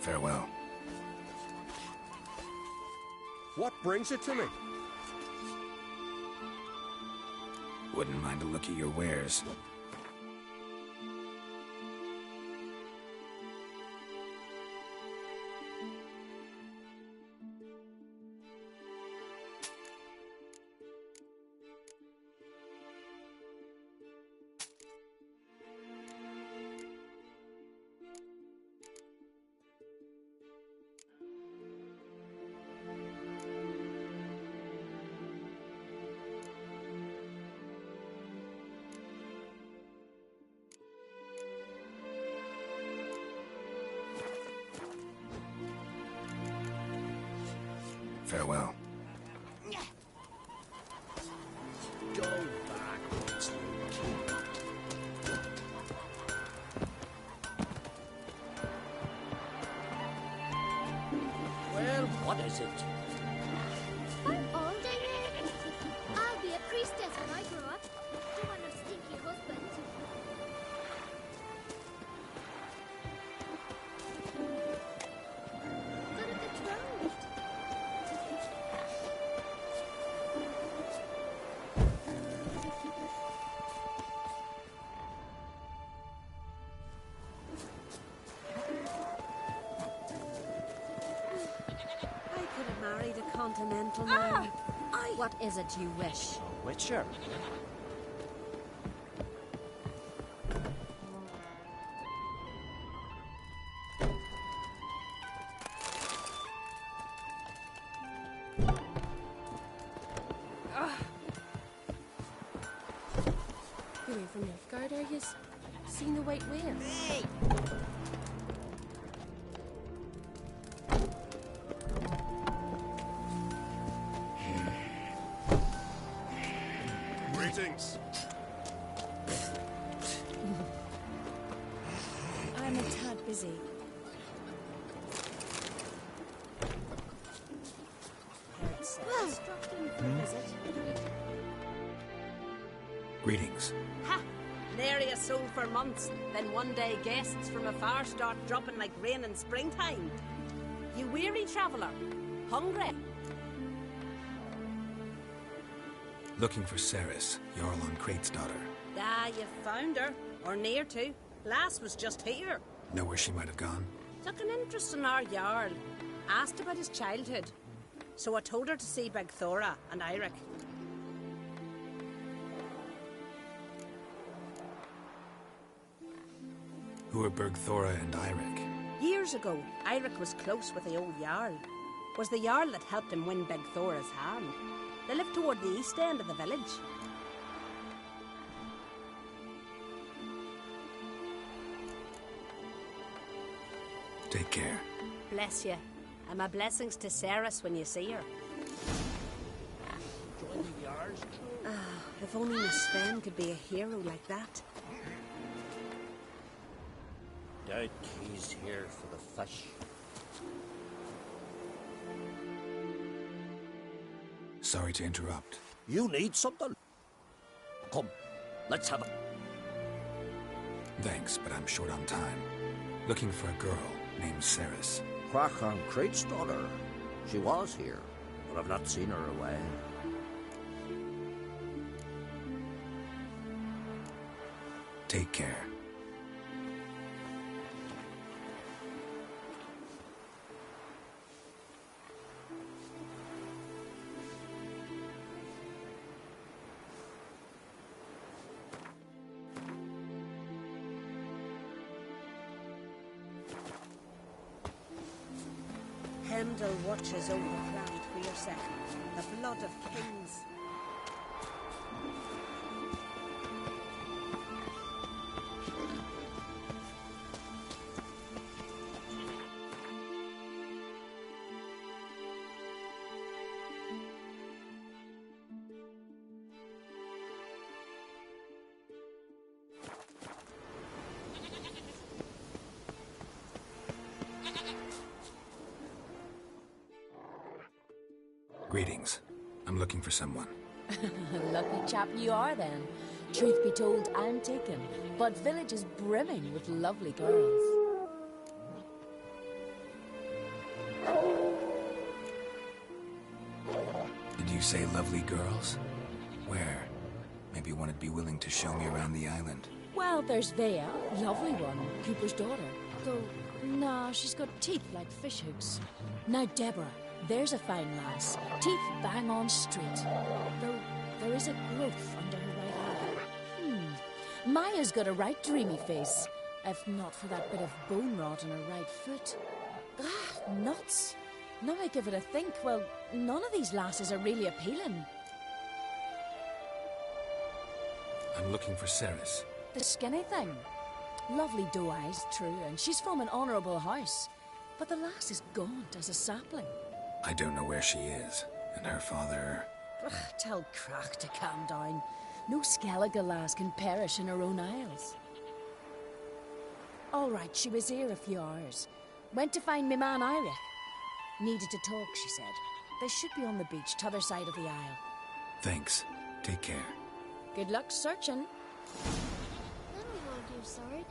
Farewell. What brings it to me? Wouldn't mind a look at your wares. Farewell. Go back. Well, what is it? I'm older now. I'll be a priestess when I grow up. Don't want no stinky husband. Gotta get betrothed. I could have married a continental man. What is it you wish? A witcher? You ain't from Nilfgaard, are yous? Seen the White Whale? Hey! Greetings. I'm a tad busy. Greetings. Ha! Nary a soul for months. Then one day guests from afar start dropping like rain in springtime. You weary traveller? Hungry? Looking for Ceres, Jarl on Crate's daughter. Ah, you found her. Or near to. Lass was just here. Know where she might have gone? Took an interest in our Jarl. Asked about his childhood. So I told her to see Beg Thora and Eirik. Who are Bergthora and Eirik? Years ago, Eirik was close with the old Jarl. Was the Jarl that helped him win Beg Thora's hand. They lived toward the east end of the village. Take care. Bless you. And my blessings to Ceres when you see her. If only Miss Sven could be a hero like that. Doubt he's here for the fish. Sorry to interrupt. You need something? Come, let's have it. Thanks, but I'm short on time. Looking for a girl named Ceres. Crack on Crate's daughter. She was here, but I've not seen her away. Take care. Heimdall watches over the craft for your second. The blood of kings. Greetings. I'm looking for someone. Lucky chap you are then. Truth be told, I'm taken, but village is brimming with lovely girls. You say lovely girls? Where? Maybe one would be willing to show me around the island. Well, there's Vea, lovely one, Cooper's daughter. Though, nah, she's got teeth like fish hooks. Now Deborah, there's a fine lass. Teeth bang on straight. Though there is a growth under her right eye. Maya's got a right dreamy face. If not for that bit of bone rot in her right foot. Ah, nuts. Now I give it a think, well, none of these lasses are really appealing. I'm looking for Ceres. The skinny thing. Lovely doe eyes, true, and she's from an honourable house. But the lass is gaunt as a sapling. I don't know where she is, and her father... Ugh, tell Crack to calm down. No Skellige lass can perish in her own isles. All right, she was here a few hours. Went to find me man Iric. Needed to talk, she said. They should be on the beach, t'other side of the isle. Thanks. Take care. Good luck searching. Then we won't do sword.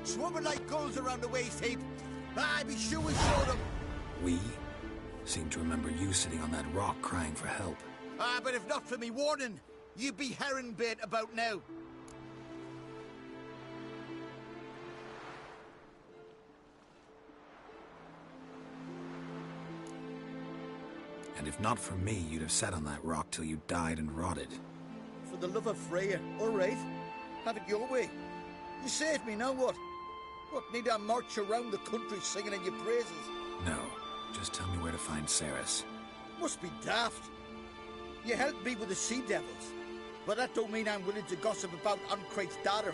Swarming like gulls around the waist heap. I be sure we showed them. We? Seem to remember you sitting on that rock crying for help. But if not for me warning, you'd be herring bait about now. And if not for me, you'd have sat on that rock till you died and rotted. For the love of Freya, all right. Have it your way. You saved me, now what? What, need I march around the country singing in your praises? No, just tell me where to find Ceres. Must be daft. You helped me with the sea devils, but that don't mean I'm willing to gossip about Uncrate's daughter.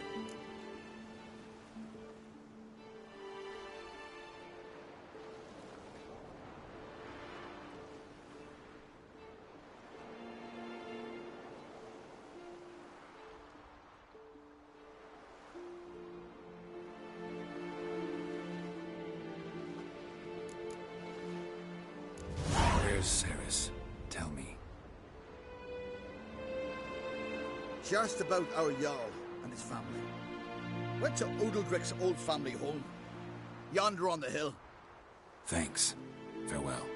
Where's Ceres? Tell me. She asked about our Jarl and his family. Went to Odeldrick's old family home. Yonder on the hill. Thanks. Farewell.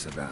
this about?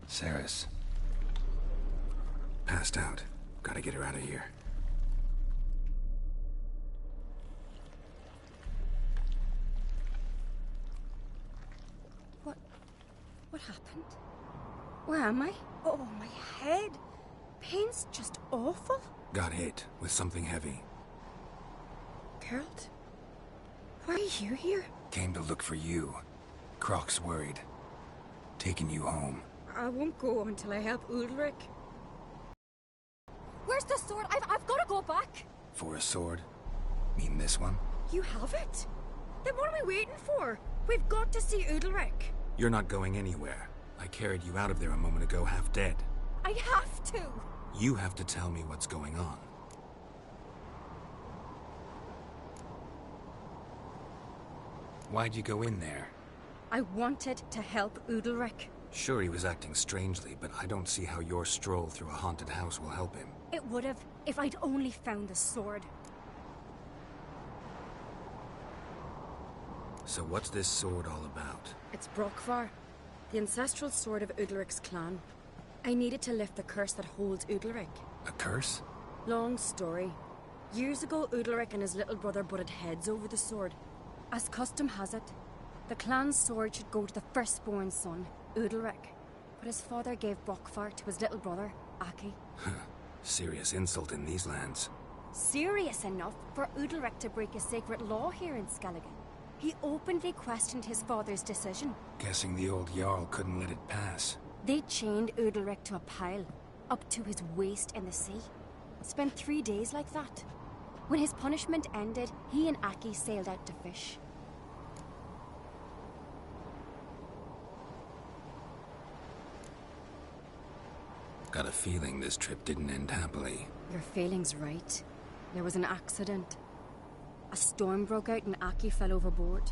Saris. Passed out. Gotta get her out of here. What happened? Where am I? Oh, my head. Pain's just awful. Got hit with something heavy. Geralt? Why are you here? Came to look for you. Croc's worried. Taking you home. I won't go until I help Ulrich. Where's the sword? I've got to go back. For a sword? Mean this one? You have it? Then what are we waiting for? We've got to see Ulrich. You're not going anywhere. I carried you out of there a moment ago half dead. I have to. You have to tell me what's going on. Why'd you go in there? I wanted to help Ulrich. Sure, he was acting strangely, but I don't see how your stroll through a haunted house will help him. It would have if I'd only found the sword. So what's this sword all about? It's Brokvar, the ancestral sword of Udalric's clan. I needed to lift the curse that holds Udalric. A curse? Long story. Years ago, Udalric and his little brother butted heads over the sword. As custom has it, the clan's sword should go to the firstborn son, Udalric. But his father gave Brokvar to his little brother, Aki. Serious insult in these lands. Serious enough for Udalric to break a sacred law here in Skellige. He openly questioned his father's decision. Guessing the old Jarl couldn't let it pass. They chained Udalric to a pile, up to his waist in the sea. Spent 3 days like that. When his punishment ended, he and Aki sailed out to fish. Got a feeling this trip didn't end happily. Your feeling's right. There was an accident. A storm broke out and Aki fell overboard.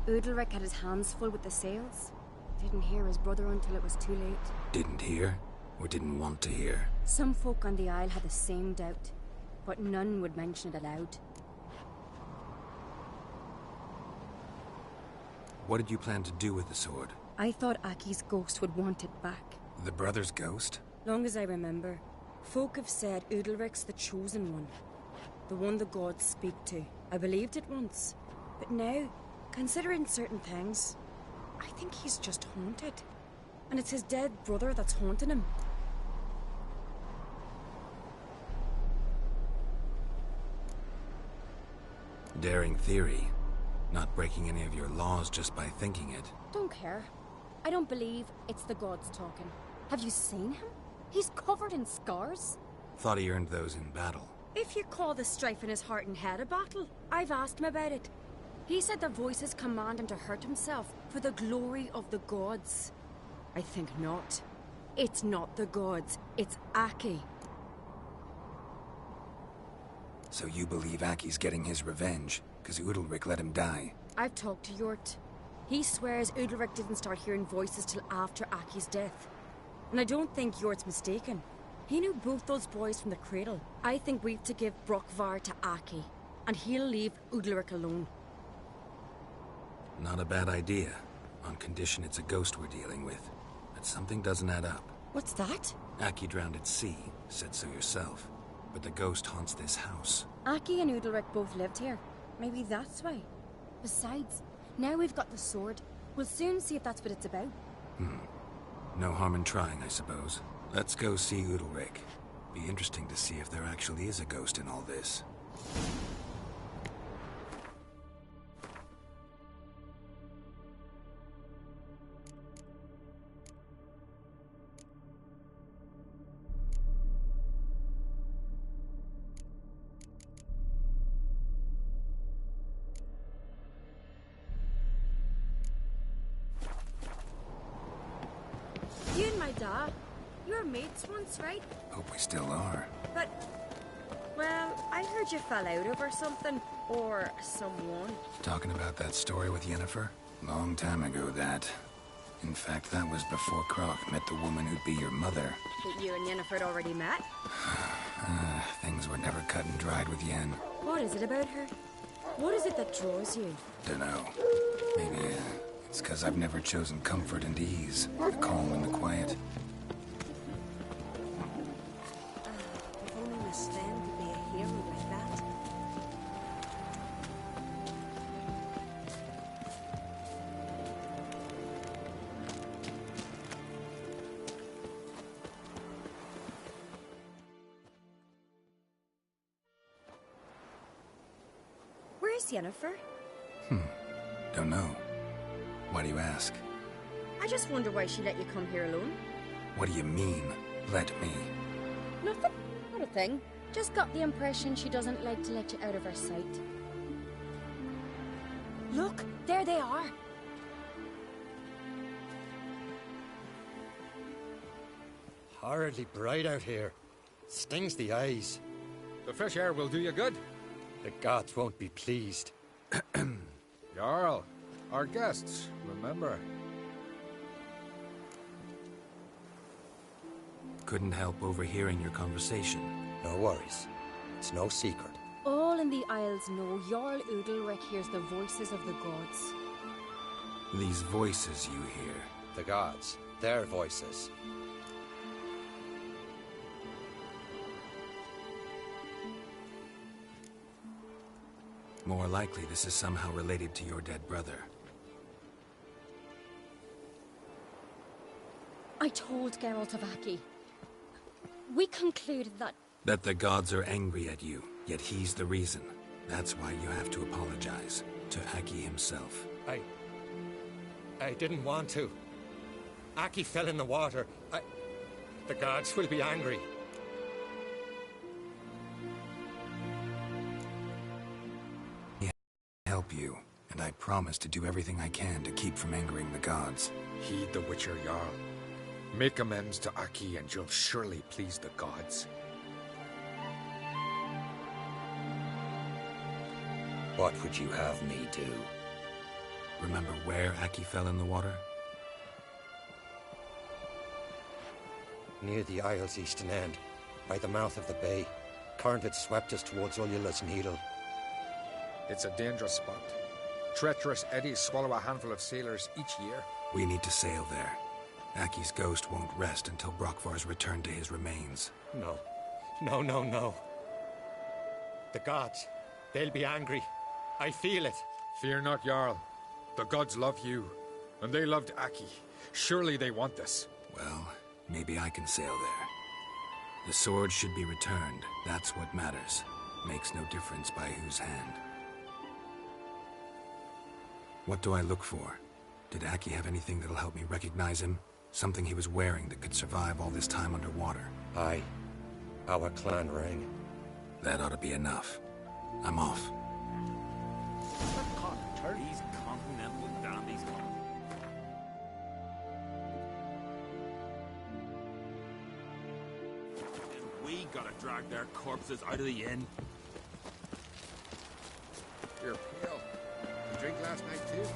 Udalric had his hands full with the sails. Didn't hear his brother until it was too late. Didn't hear? Or didn't want to hear? Some folk on the Isle had the same doubt, but none would mention it aloud. What did you plan to do with the sword? I thought Aki's ghost would want it back. The brother's ghost? Long as I remember, folk have said Udalric's the chosen one. The one the gods speak to. I believed it once. But now, considering certain things, I think he's just haunted. And it's his dead brother that's haunting him. Daring theory. Not breaking any of your laws just by thinking it. Don't care. I don't believe it's the gods talking. Have you seen him? He's covered in scars. Thought he earned those in battle. If you call the strife in his heart and head a battle, I've asked him about it. He said the voices command him to hurt himself for the glory of the gods. I think not. It's not the gods, it's Aki. So you believe Aki's getting his revenge, because Udalric let him die? I've talked to Yort. He swears Udalric didn't start hearing voices till after Aki's death. And I don't think Yort's mistaken. He knew both those boys from the cradle. I think we've to give Brokvar to Aki, and he'll leave Udalric alone. Not a bad idea, on condition it's a ghost we're dealing with. But something doesn't add up. What's that? Aki drowned at sea, said so yourself. But the ghost haunts this house. Aki and Udalric both lived here. Maybe that's why. Besides, now we've got the sword. We'll soon see if that's what it's about. No harm in trying, I suppose. Let's go see Udalric. Be interesting to see if there actually is a ghost in all this. Yeah. You were mates once, right? Hope we still are. But, well, I heard you fell out over something. Or someone. Talking about that story with Yennefer? Long time ago, that. In fact, that was before Croc met the woman who'd be your mother. That you and Yennefer had already met? Things were never cut and dried with Yen. What is it about her? What is it that draws you? Dunno. Maybe it's because I've never chosen comfort and ease, the calm and the quiet. If only Miss Sven could be a hero like that. Where's Yennefer? Don't know. Why do you ask? I just wonder why she let you come here alone. What do you mean, let me? Nothing. Not a thing. Just got the impression she doesn't like to let you out of her sight. Look, there they are. Horridly bright out here. Stings the eyes. The fresh air will do you good. The gods won't be pleased. Jarl, our guests, remember. Couldn't help overhearing your conversation. No worries. It's no secret. All in the Isles know Jarl Udalric hears the voices of the gods. These voices you hear. The gods. Their voices. More likely this is somehow related to your dead brother. I told Geralt of Aki. We concluded that... That the gods are angry at you, yet he's the reason. That's why you have to apologize. To Aki himself. I didn't want to. Aki fell in the water. The gods will be angry. Help you, and I promise to do everything I can to keep from angering the gods. Heed the Witcher Jarl. Make amends to Aki and you'll surely please the gods. What would you have me do? Remember where Aki fell in the water? Near the Isle's eastern end, by the mouth of the bay. Current had swept us towards Ullula's Needle. It's a dangerous spot. Treacherous eddies swallow a handful of sailors each year. We need to sail there. Aki's ghost won't rest until Brokvar's returned to his remains. No. No. The gods, they'll be angry. I feel it. Fear not, Jarl. The gods love you, and they loved Aki. Surely they want this. Well, maybe I can sail there. The sword should be returned. That's what matters. Makes no difference by whose hand. What do I look for? Did Aki have anything that'll help me recognize him? Something he was wearing that could survive all this time underwater? Aye. Our clan ring. That ought to be enough. I'm off. These continental dandies. And we gotta drag their corpses out of the inn. You're pale. You drink last night too?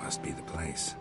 must be the place.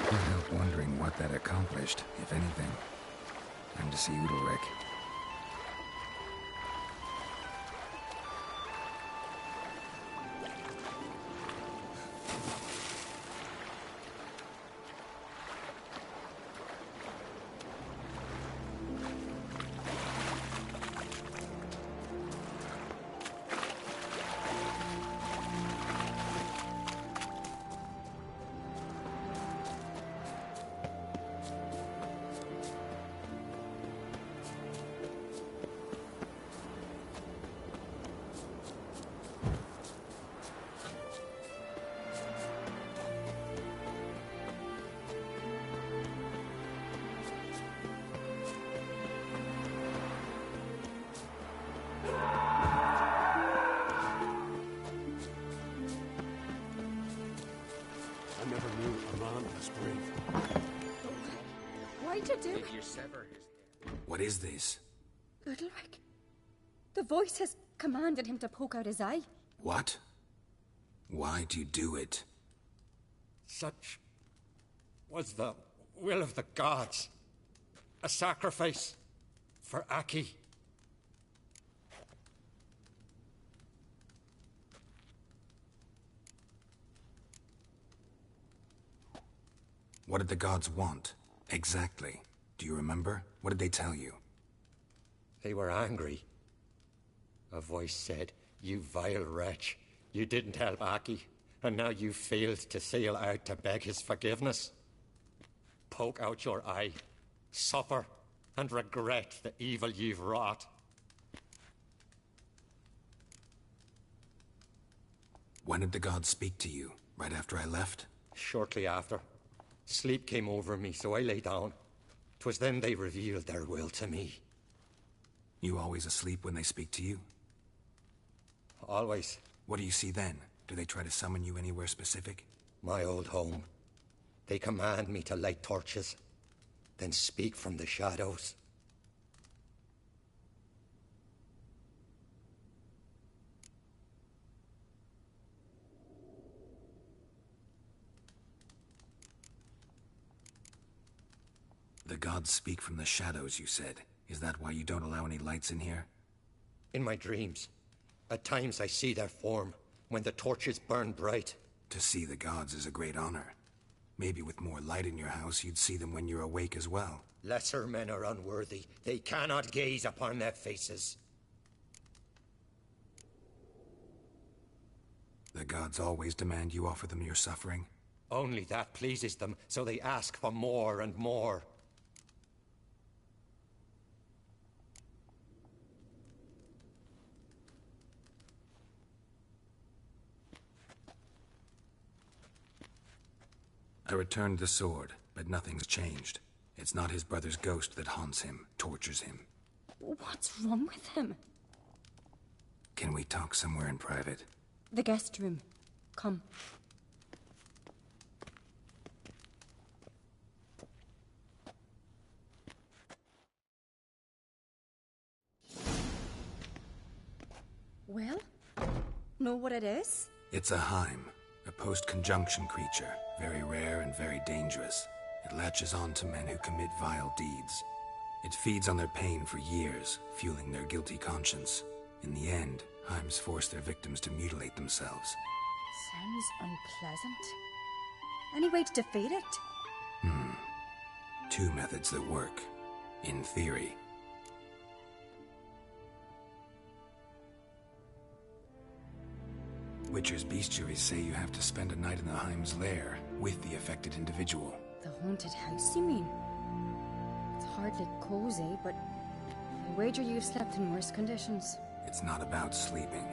Can't help wondering what that accomplished, if anything. Time to see Udalric. I never knew a man was brave. Why to do it? You sever his head. What is this? Udalric. The voice has commanded him to poke out his eye. What? Why'd you do it? Such was the will of the gods. A sacrifice for Aki. What did the gods want? Exactly. Do you remember? What did they tell you? They were angry. A voice said, "You vile wretch, you didn't help Aki, and now you failed to sail out to beg his forgiveness. Poke out your eye, suffer, and regret the evil you've wrought." When did the gods speak to you? Right after I left? Shortly after. Sleep came over me, so I lay down. 'Twas then they revealed their will to me. You always asleep when they speak to you? Always. What do you see then? Do they try to summon you anywhere specific? My old home. They command me to light torches, then speak from the shadows. The gods speak from the shadows, you said. Is that why you don't allow any lights in here? In my dreams. At times I see their form, when the torches burn bright. To see the gods is a great honor. Maybe with more light in your house, you'd see them when you're awake as well. Lesser men are unworthy. They cannot gaze upon their faces. The gods always demand you offer them your suffering? Only that pleases them, so they ask for more and more. I returned the sword, but nothing's changed. It's not his brother's ghost that haunts him, tortures him. What's wrong with him? Can we talk somewhere in private? The guest room. Come. Well? Know what it is? It's a Heim, a post-conjunction creature. Very rare and very dangerous. It latches on to men who commit vile deeds. It feeds on their pain for years, fueling their guilty conscience. In the end, Heims force their victims to mutilate themselves. Sounds unpleasant. Any way to defeat it? Two methods that work. In theory. Witcher's bestiaries say you have to spend a night in the Heims lair with the affected individual. The haunted house, you mean? It's hardly cozy, but I wager you've slept in worse conditions. It's not about sleeping.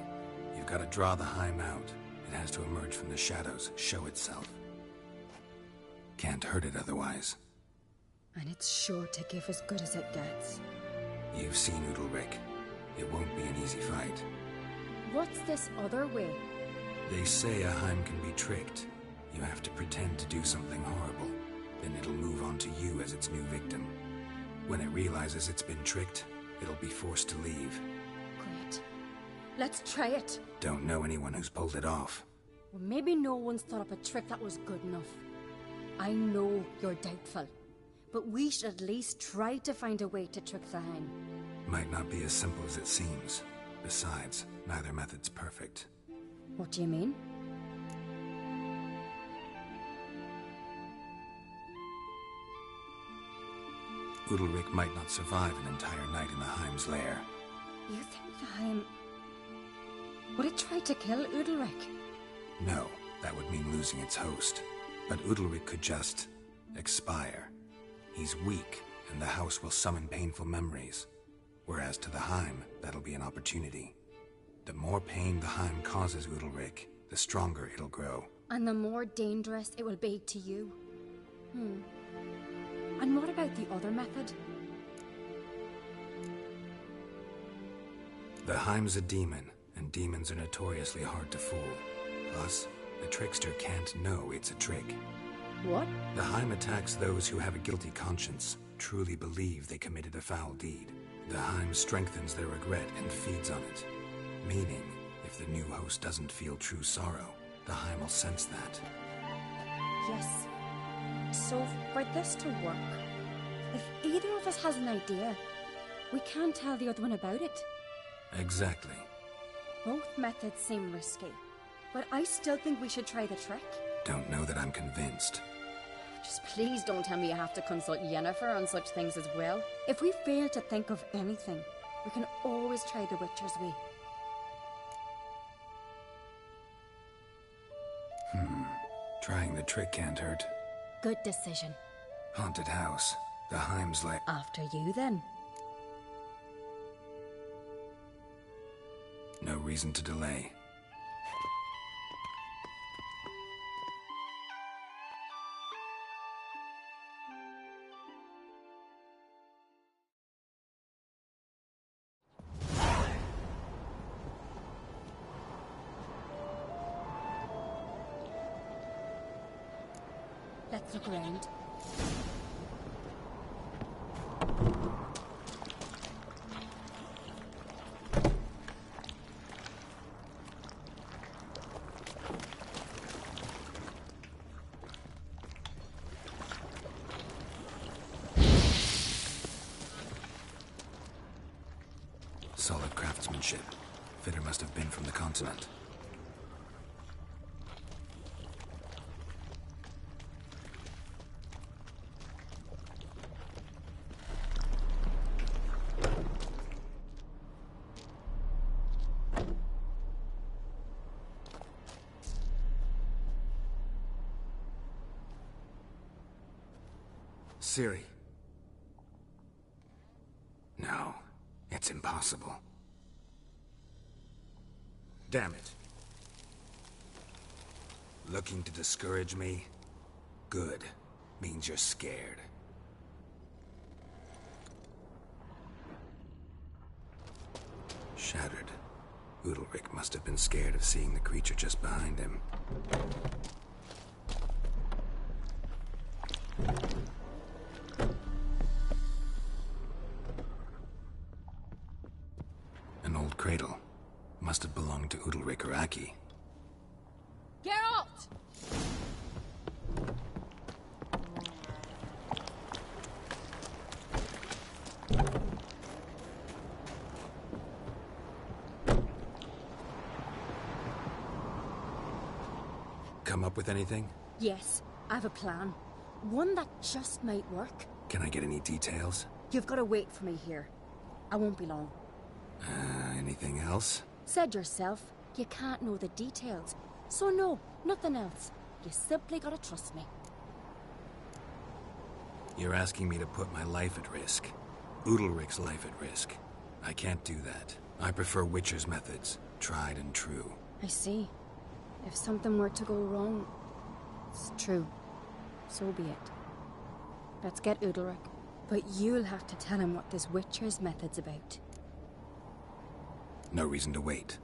You've got to draw the Heim out. It has to emerge from the shadows, show itself. Can't hurt it otherwise. And it's sure to give as good as it gets. You've seen Udalric. It won't be an easy fight. What's this other way? They say a Heim can be tricked. You have to pretend to do something horrible. Then it'll move on to you as its new victim. When it realizes it's been tricked, it'll be forced to leave. Great. Let's try it. Don't know anyone who's pulled it off. Well, maybe no one's thought up a trick that was good enough. I know you're doubtful, but we should at least try to find a way to trick the Heim. Might not be as simple as it seems. Besides, neither method's perfect. What do you mean? Udalric might not survive an entire night in the Heim's lair. You think the Heim... would it try to kill Udalric? No, that would mean losing its host. But Udalric could just... expire. He's weak, and the house will summon painful memories. Whereas to the Heim, that'll be an opportunity. The more pain the Heim causes Udalric, the stronger it'll grow. And the more dangerous it will be to you. And what about the other method? The Heim's a demon, and demons are notoriously hard to fool. Plus, the trickster can't know it's a trick. What? The Heim attacks those who have a guilty conscience, truly believe they committed a foul deed. The Heim strengthens their regret and feeds on it. Meaning, if the new host doesn't feel true sorrow, the Heim will sense that. Yes. So, for this to work, if either of us has an idea, we can tell the other one about it. Exactly. Both methods seem risky, but I still think we should try the trick. Don't know that I'm convinced. Just please don't tell me you have to consult Yennefer on such things as well. If we fail to think of anything, we can always try the Witcher's way. Trying the trick can't hurt. Good decision. Haunted house. The Heim's like... After you, then. No reason to delay. Let's look around. Solid craftsmanship. Fitter must have been from the continent. Ciri. No, it's impossible. Damn it. Looking to discourage me? Good. Means you're scared. Shattered. Udalric must have been scared of seeing the creature just behind him. An old cradle. Must have belonged to Udalric or Aki. Geralt! come up with anything? Yes, I have a plan. One that just might work. Can I get any details? You've got to wait for me here. I won't be long. Anything else? Said yourself, you can't know the details. So no, nothing else. You simply gotta trust me. You're asking me to put my life at risk. Udalric's life at risk. I can't do that. I prefer Witcher's methods. Tried and true. I see. If something were to go wrong, it's true. So be it. Let's get Udalric. But you'll have to tell him what this Witcher's method's about. No reason to wait.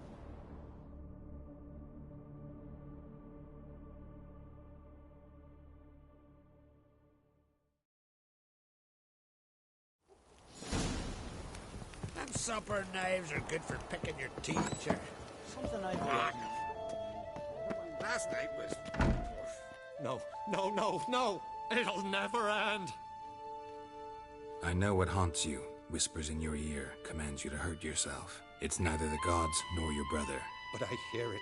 Them supper knives are good for picking your teeth, sir. Something I've learned. Last night was... No, no, no, no! It'll never end! I know what haunts you, whispers in your ear, commands you to hurt yourself. It's neither the gods nor your brother. But I hear it.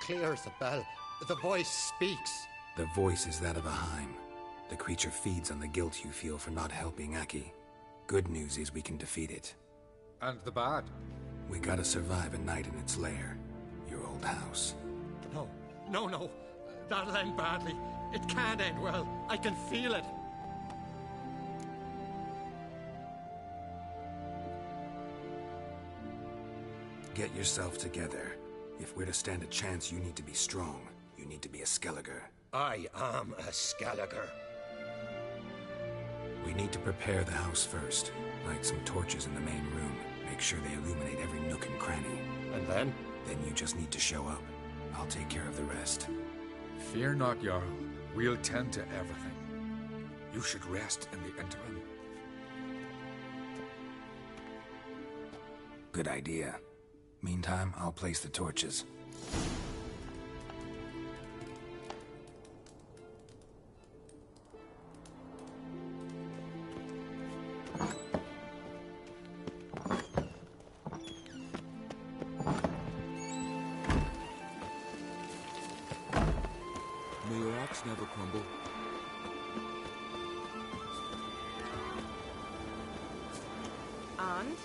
Clear as a bell. The voice speaks. The voice is that of a Heim. The creature feeds on the guilt you feel for not helping Aki. Good news is we can defeat it. And the bad? We gotta survive a night in its lair. Your old house. No, no, no. That'll end badly. It can't end well. I can feel it. Get yourself together. If we're to stand a chance, you need to be strong. You need to be a Skelliger. I am a Skelliger. We need to prepare the house first. Light some torches in the main room. Make sure they illuminate every nook and cranny. And then? Then you just need to show up. I'll take care of the rest. Fear not, Jarl. We'll tend to everything. You should rest in the interim. Good idea. Meantime, I'll place the torches. May your axe never crumble. And?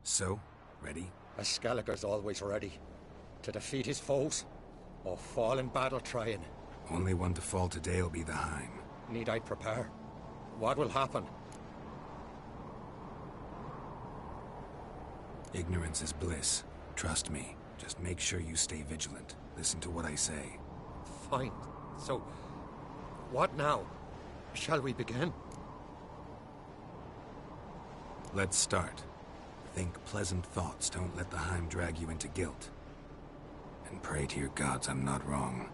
So, ready? A Skelliger's always ready. To defeat his foes, or fall in battle trying. Only one to fall today will be the Heim. Need I prepare? What will happen? Ignorance is bliss. Trust me. Just make sure you stay vigilant. Listen to what I say. Fine. So, what now? Shall we begin? Let's start. Think pleasant thoughts. Don't let the Heim drag you into guilt. And pray to your gods I'm not wrong.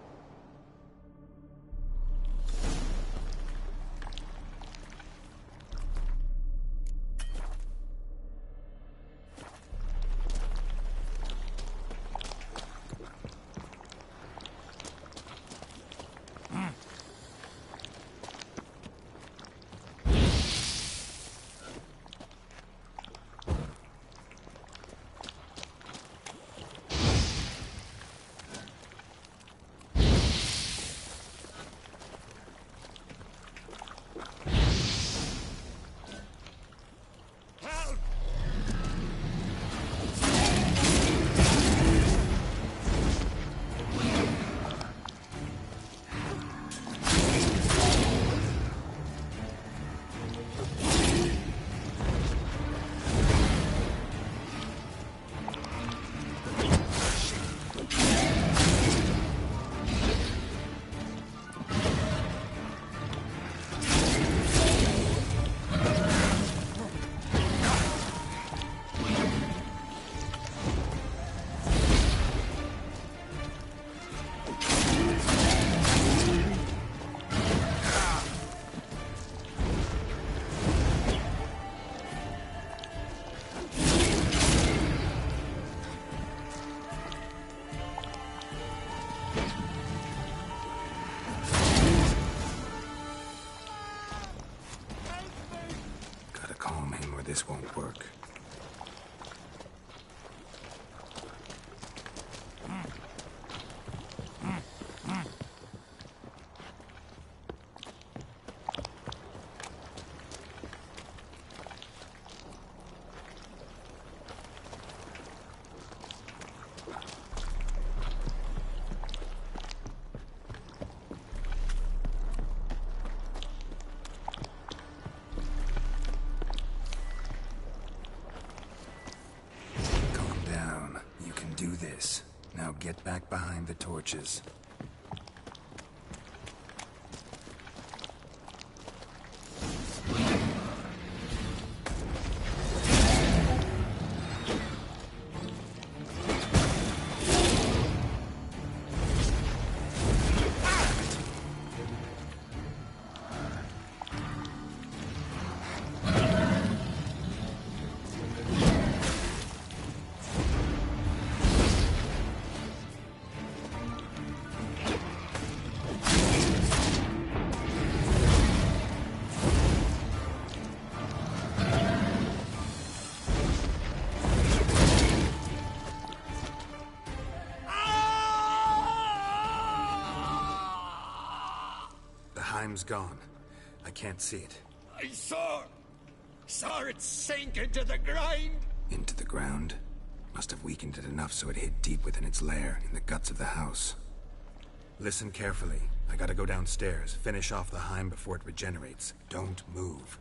this won't work. Now get back behind the torches. Time's gone. I can't see it. I saw it sink into the ground. Into the ground? Must have weakened it enough so it hid deep within its lair, in the guts of the house. Listen carefully. I gotta go downstairs, finish off the Heim before it regenerates. Don't move.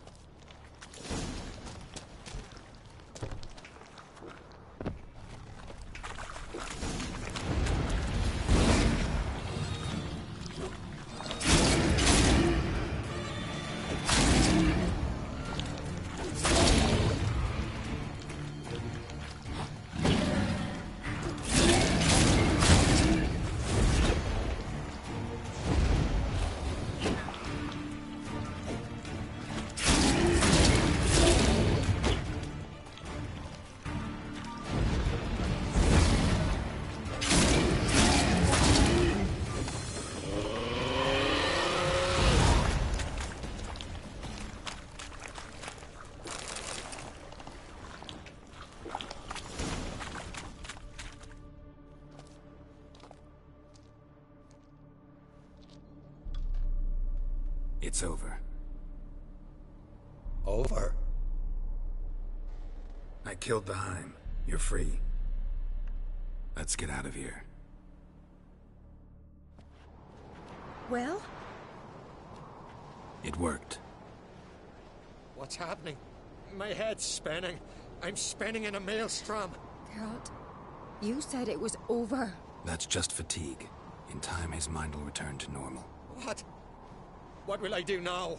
It's over. Over? I killed the Heim. You're free. Let's get out of here. Well? It worked. What's happening? My head's spinning. I'm spinning in a maelstrom. Geralt, you said it was over. That's just fatigue. In time, his mind will return to normal. What? What will I do now?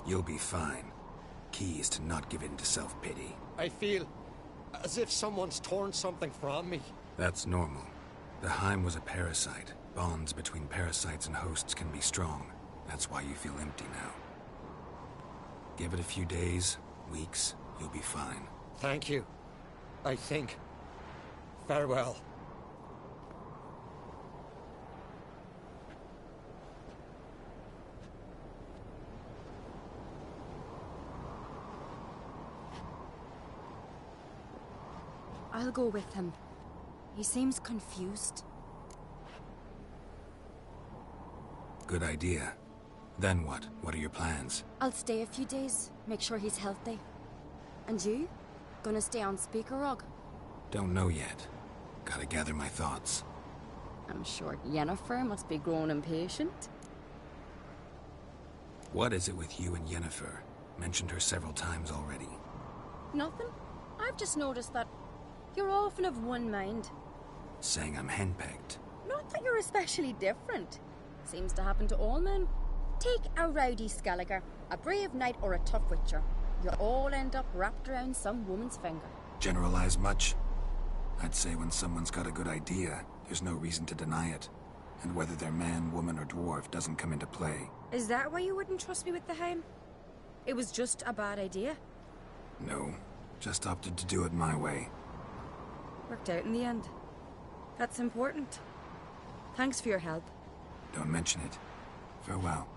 You'll be fine. Key is to not give in to self-pity. I feel as if someone's torn something from me. That's normal. The Heim was a parasite. Bonds between parasites and hosts can be strong. That's why you feel empty now. Give it a few days, weeks, you'll be fine. Thank you. I think. Farewell. I'll go with him. He seems confused. Good idea. Then what? What are your plans? I'll stay a few days, make sure he's healthy. And you? Gonna stay on Speaker Rog? Don't know yet. Gotta gather my thoughts. I'm sure Yennefer must be growing impatient. What is it with you and Yennefer? Mentioned her several times already. Nothing. I've just noticed that you're often of one mind. Saying I'm henpecked. Not that you're especially different. Seems to happen to all men. Take a rowdy Skelliger, a brave knight or a tough witcher. You all end up wrapped around some woman's finger. Generalize much? I'd say when someone's got a good idea, there's no reason to deny it. And whether they're man, woman, or dwarf doesn't come into play. Is that why you wouldn't trust me with the helm? It was just a bad idea? No, just opted to do it my way. Worked out in the end. That's important. Thanks for your help. Don't mention it. Farewell.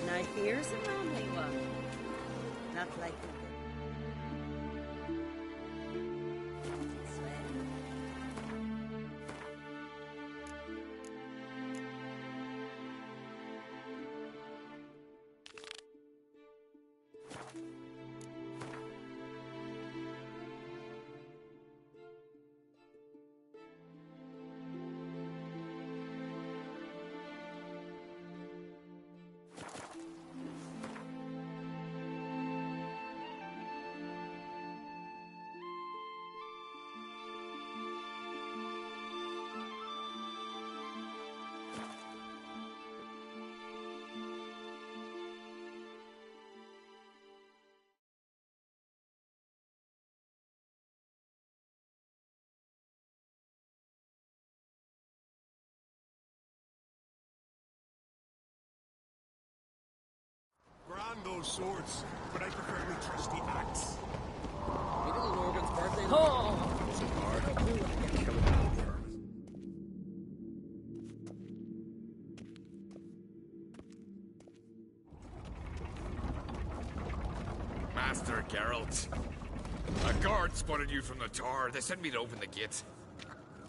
Now here's a lonely one. Not like the Grand those swords, but I prefer my trusty axe. Me little Morgan's birthday. Master Geralt. A guard spotted you from the tower. They sent me to open the gate.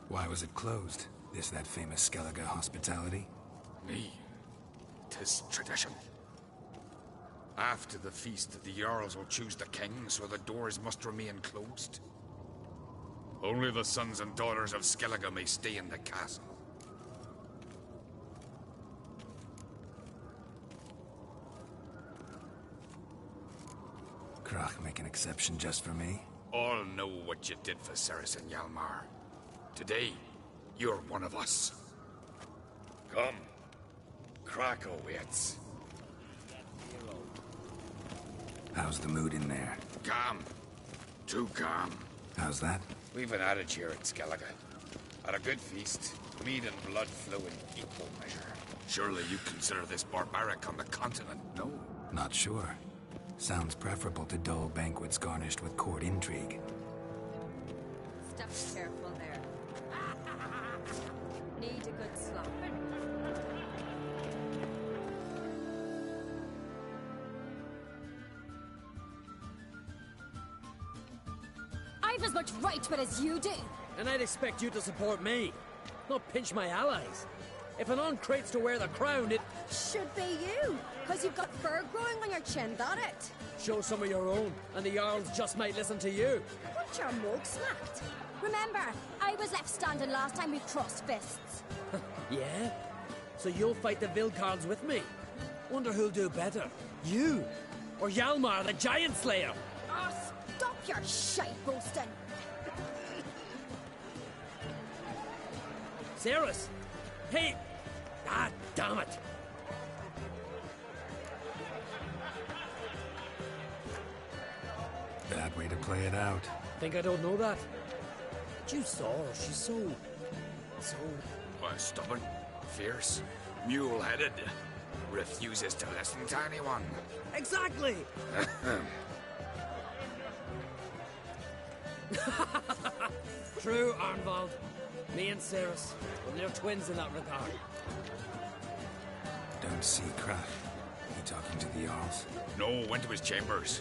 Why was it closed? Is that famous Skellige hospitality? Me. 'Tis tradition. After the feast, the Jarls will choose the king, so the doors must remain closed. Only the sons and daughters of Skellige may stay in the castle. Krach make an exception just for me? All know what you did for Ceres and Hjalmar. Today, you're one of us. Come. Krakow waits. How's the mood in there? Calm. Too calm. How's that? We've an adage here at Skellige. At a good feast, mead and blood flow in equal measure. Surely you consider this barbaric on the continent, no? Not sure. Sounds preferable to dull banquets garnished with court intrigue. Stuff careful there. Need a good slopping. I've as much right to it as you do. And I'd expect you to support me, not pinch my allies. If an uncrate's to wear the crown, it should be you, because you've got fur growing on your chin, that it? Show some of your own, and the Jarls just might listen to you. Want your mug smacked? Remember, I was left standing last time we crossed fists. Yeah? So you'll fight the Vilcards with me? Wonder who'll do better, you or Hjalmar the Giant Slayer? Oh, stop your shite boasting. Ceres! Hey! Ah, damn it! Bad way to play it out. Think I don't know that? But you saw her. She's so... Stubborn, fierce, mule-headed. Refuses to listen to anyone. Exactly! True, Arnvald. Me and Ceres. They're twins in that regard. Don't see Krach. He talking to the Jarls? No, went to his chambers.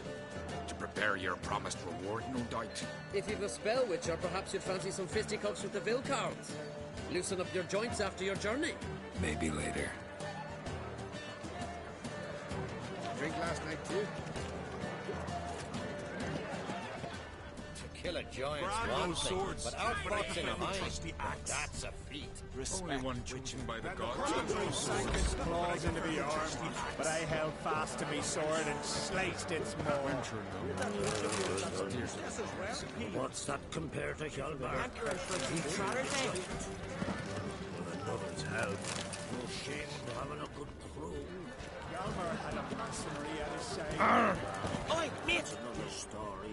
To prepare your promised reward, no doubt. If you've a spell witcher, perhaps you'd fancy some fisticuffs with the Vilcards. Loosen up your joints after your journey. Maybe later. last night too. To kill a giant's one thing, but outfoxing a hind, that's a feat. Only one chosen by the gods. Sank its claws into the arm, but I held fast to me sword and sliced its maw. What's that compared to Hjalmar? With another's help. No shame in having a good crew. Hjalmar had a mercenary at his side. Oi, mate! That's another story.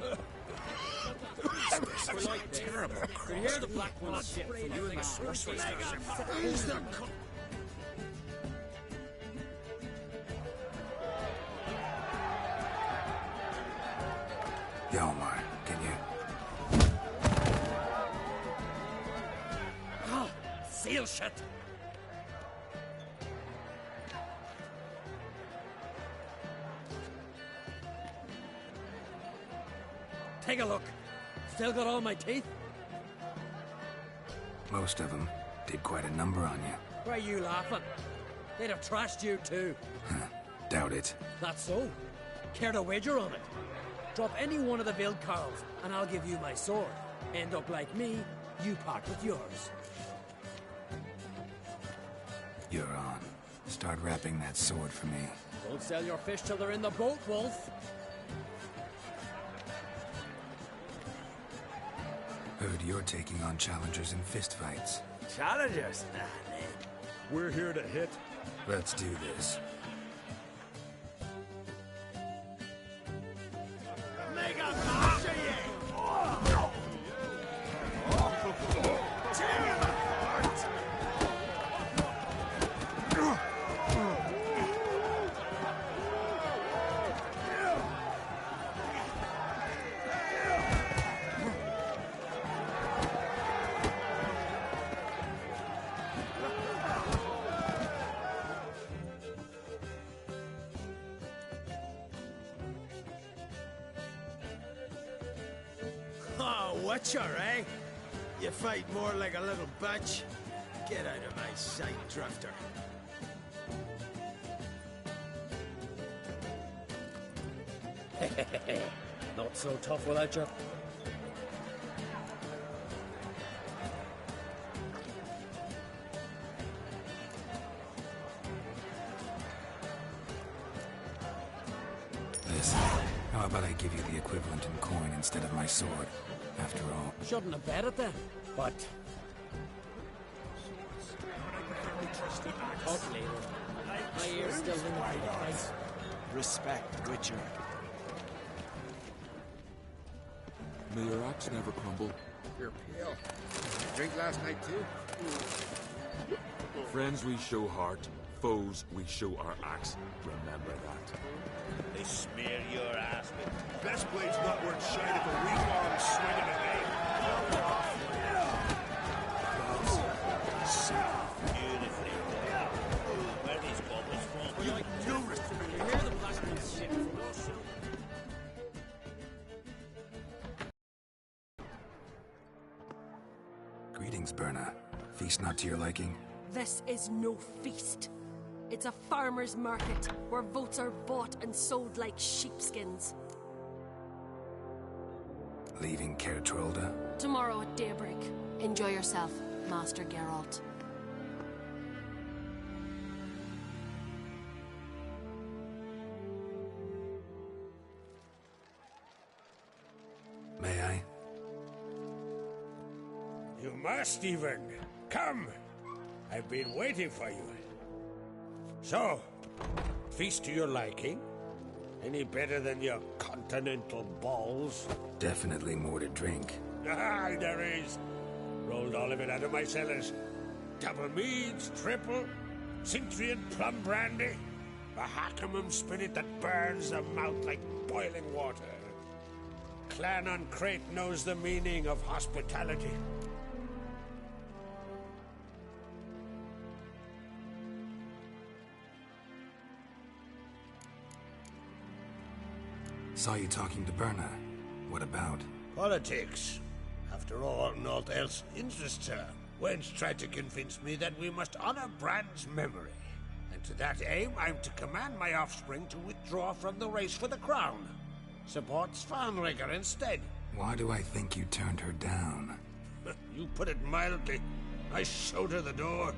We're like terrible. You hear the black ones shit from you and the sorcerers. Who's them? Hjalmar, can you? Oh, seal shut. Take a look. Still got all my teeth? Most of them did quite a number on you. Why are you laughing? They'd have trashed you too. Doubt it. That's so. Care to wager on it? Drop any one of the Vild Carls, and I'll give you my sword. End up like me, you part with yours. You're on. Start wrapping that sword for me. Don't sell your fish till they're in the boat, Wolf. Heard you're taking on challengers in fistfights. Challengers? Nah, Ned. We're here to hit. Let's do this. Mega mash of Whatcha, eh? You fight more like a little bitch. Get out of my sight, drifter. Not so tough without you. Listen, how about I give you the equivalent in coin instead of my sword? After all. Shouldn't have bet it then. But talk later. My ears still ring for the price. Respect, Witcher. May your axe never crumble. You're pale. You drink last night too? Friends we show heart, foes we show our axe. Remember that. They smear your ass with. Best blade's not worth shite if a weak arm swinging a hay. Beautifully. Where these bubbles from? No respect. You hear the black ones shit from us. Greetings, Berna. Feast not to your liking? This is no feast. It's a farmer's market where votes are bought and sold like sheepskins. Leaving Caer Trolda? Tomorrow at daybreak. Enjoy yourself, Master Geralt. May I? You must even. Come. I've been waiting for you. So, feast to your liking? Any better than your continental balls? Definitely more to drink. Aye, there is. Rolled all of it out of my cellars. Double meads, triple, Cintrian plum brandy, a Hackamum spirit that burns the mouth like boiling water. Clan on Crate knows the meaning of hospitality. Saw you talking to Berna. What about? Politics. After all, naught else interests her. Wench tried to convince me that we must honor Brand's memory. And to that aim, I'm to command my offspring to withdraw from the race for the crown. Support Svanrigger instead. Why do I think you turned her down? You put it mildly. I showed her the door.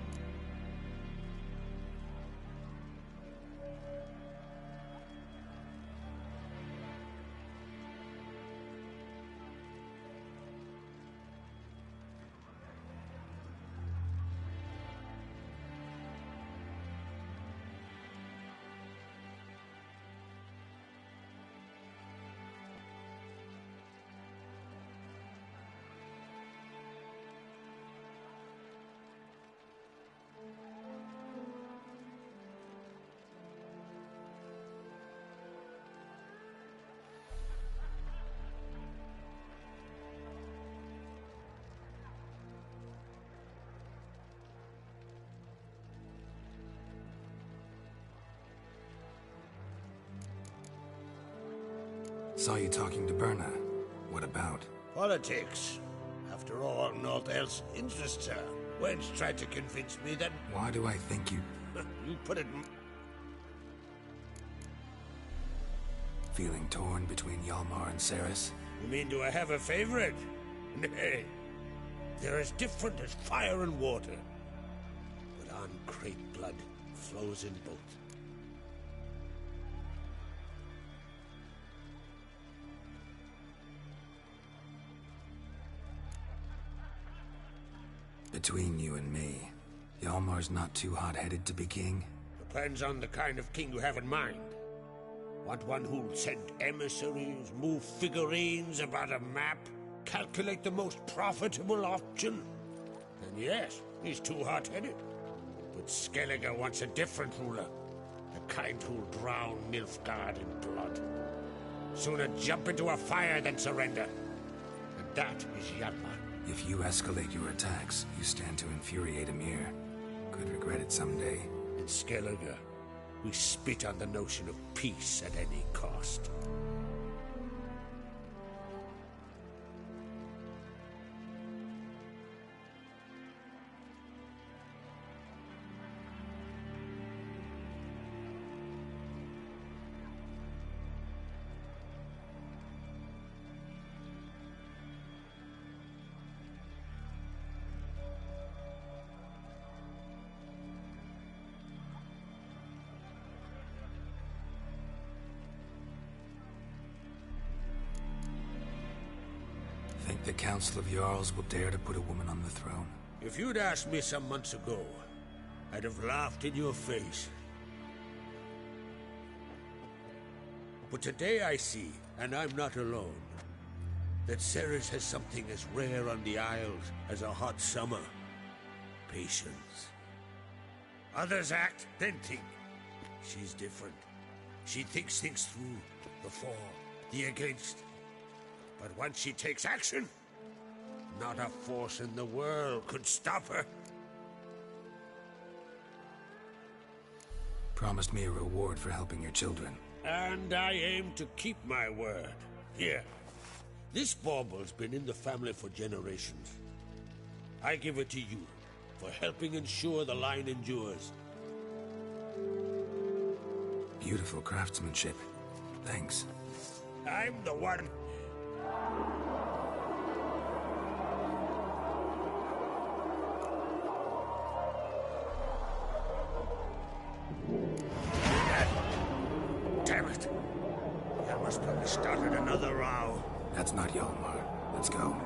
Saw you talking to Berna. What about? Politics. After all, naught else interests her. Wench tried to convince me that... Why do I think you... You put it... Feeling torn between Hjalmar and Ceres? You mean, do I have a favorite? Nay. They're as different as fire and water. But uncreate blood flows in both. Between you and me, Hjalmar's not too hot-headed to be king? Depends on the kind of king you have in mind. Want one who'll send emissaries, move figurines about a map, calculate the most profitable option? Then yes, he's too hot-headed. But Skellige wants a different ruler. The kind who'll drown Nilfgaard in blood. Sooner jump into a fire than surrender. And that is Hjalmar. If you escalate your attacks, you stand to infuriate Emir. Could regret it someday. In Skellige, we spit on the notion of peace at any cost. Think the Council of Jarls will dare to put a woman on the throne? If you'd asked me some months ago, I'd have laughed in your face. But today I see, and I'm not alone, that Ceres has something as rare on the Isles as a hot summer. Patience. Others act, then think. She's different. She thinks things through, the for, the against. But once she takes action, not a force in the world could stop her. Promised me a reward for helping your children. And I aim to keep my word. Here. This bauble's been in the family for generations. I give it to you for helping ensure the line endures. Beautiful craftsmanship. Thanks. I'm the one. Damn it. Hjalmar's probably started another row. That's not Hjalmar. Let's go.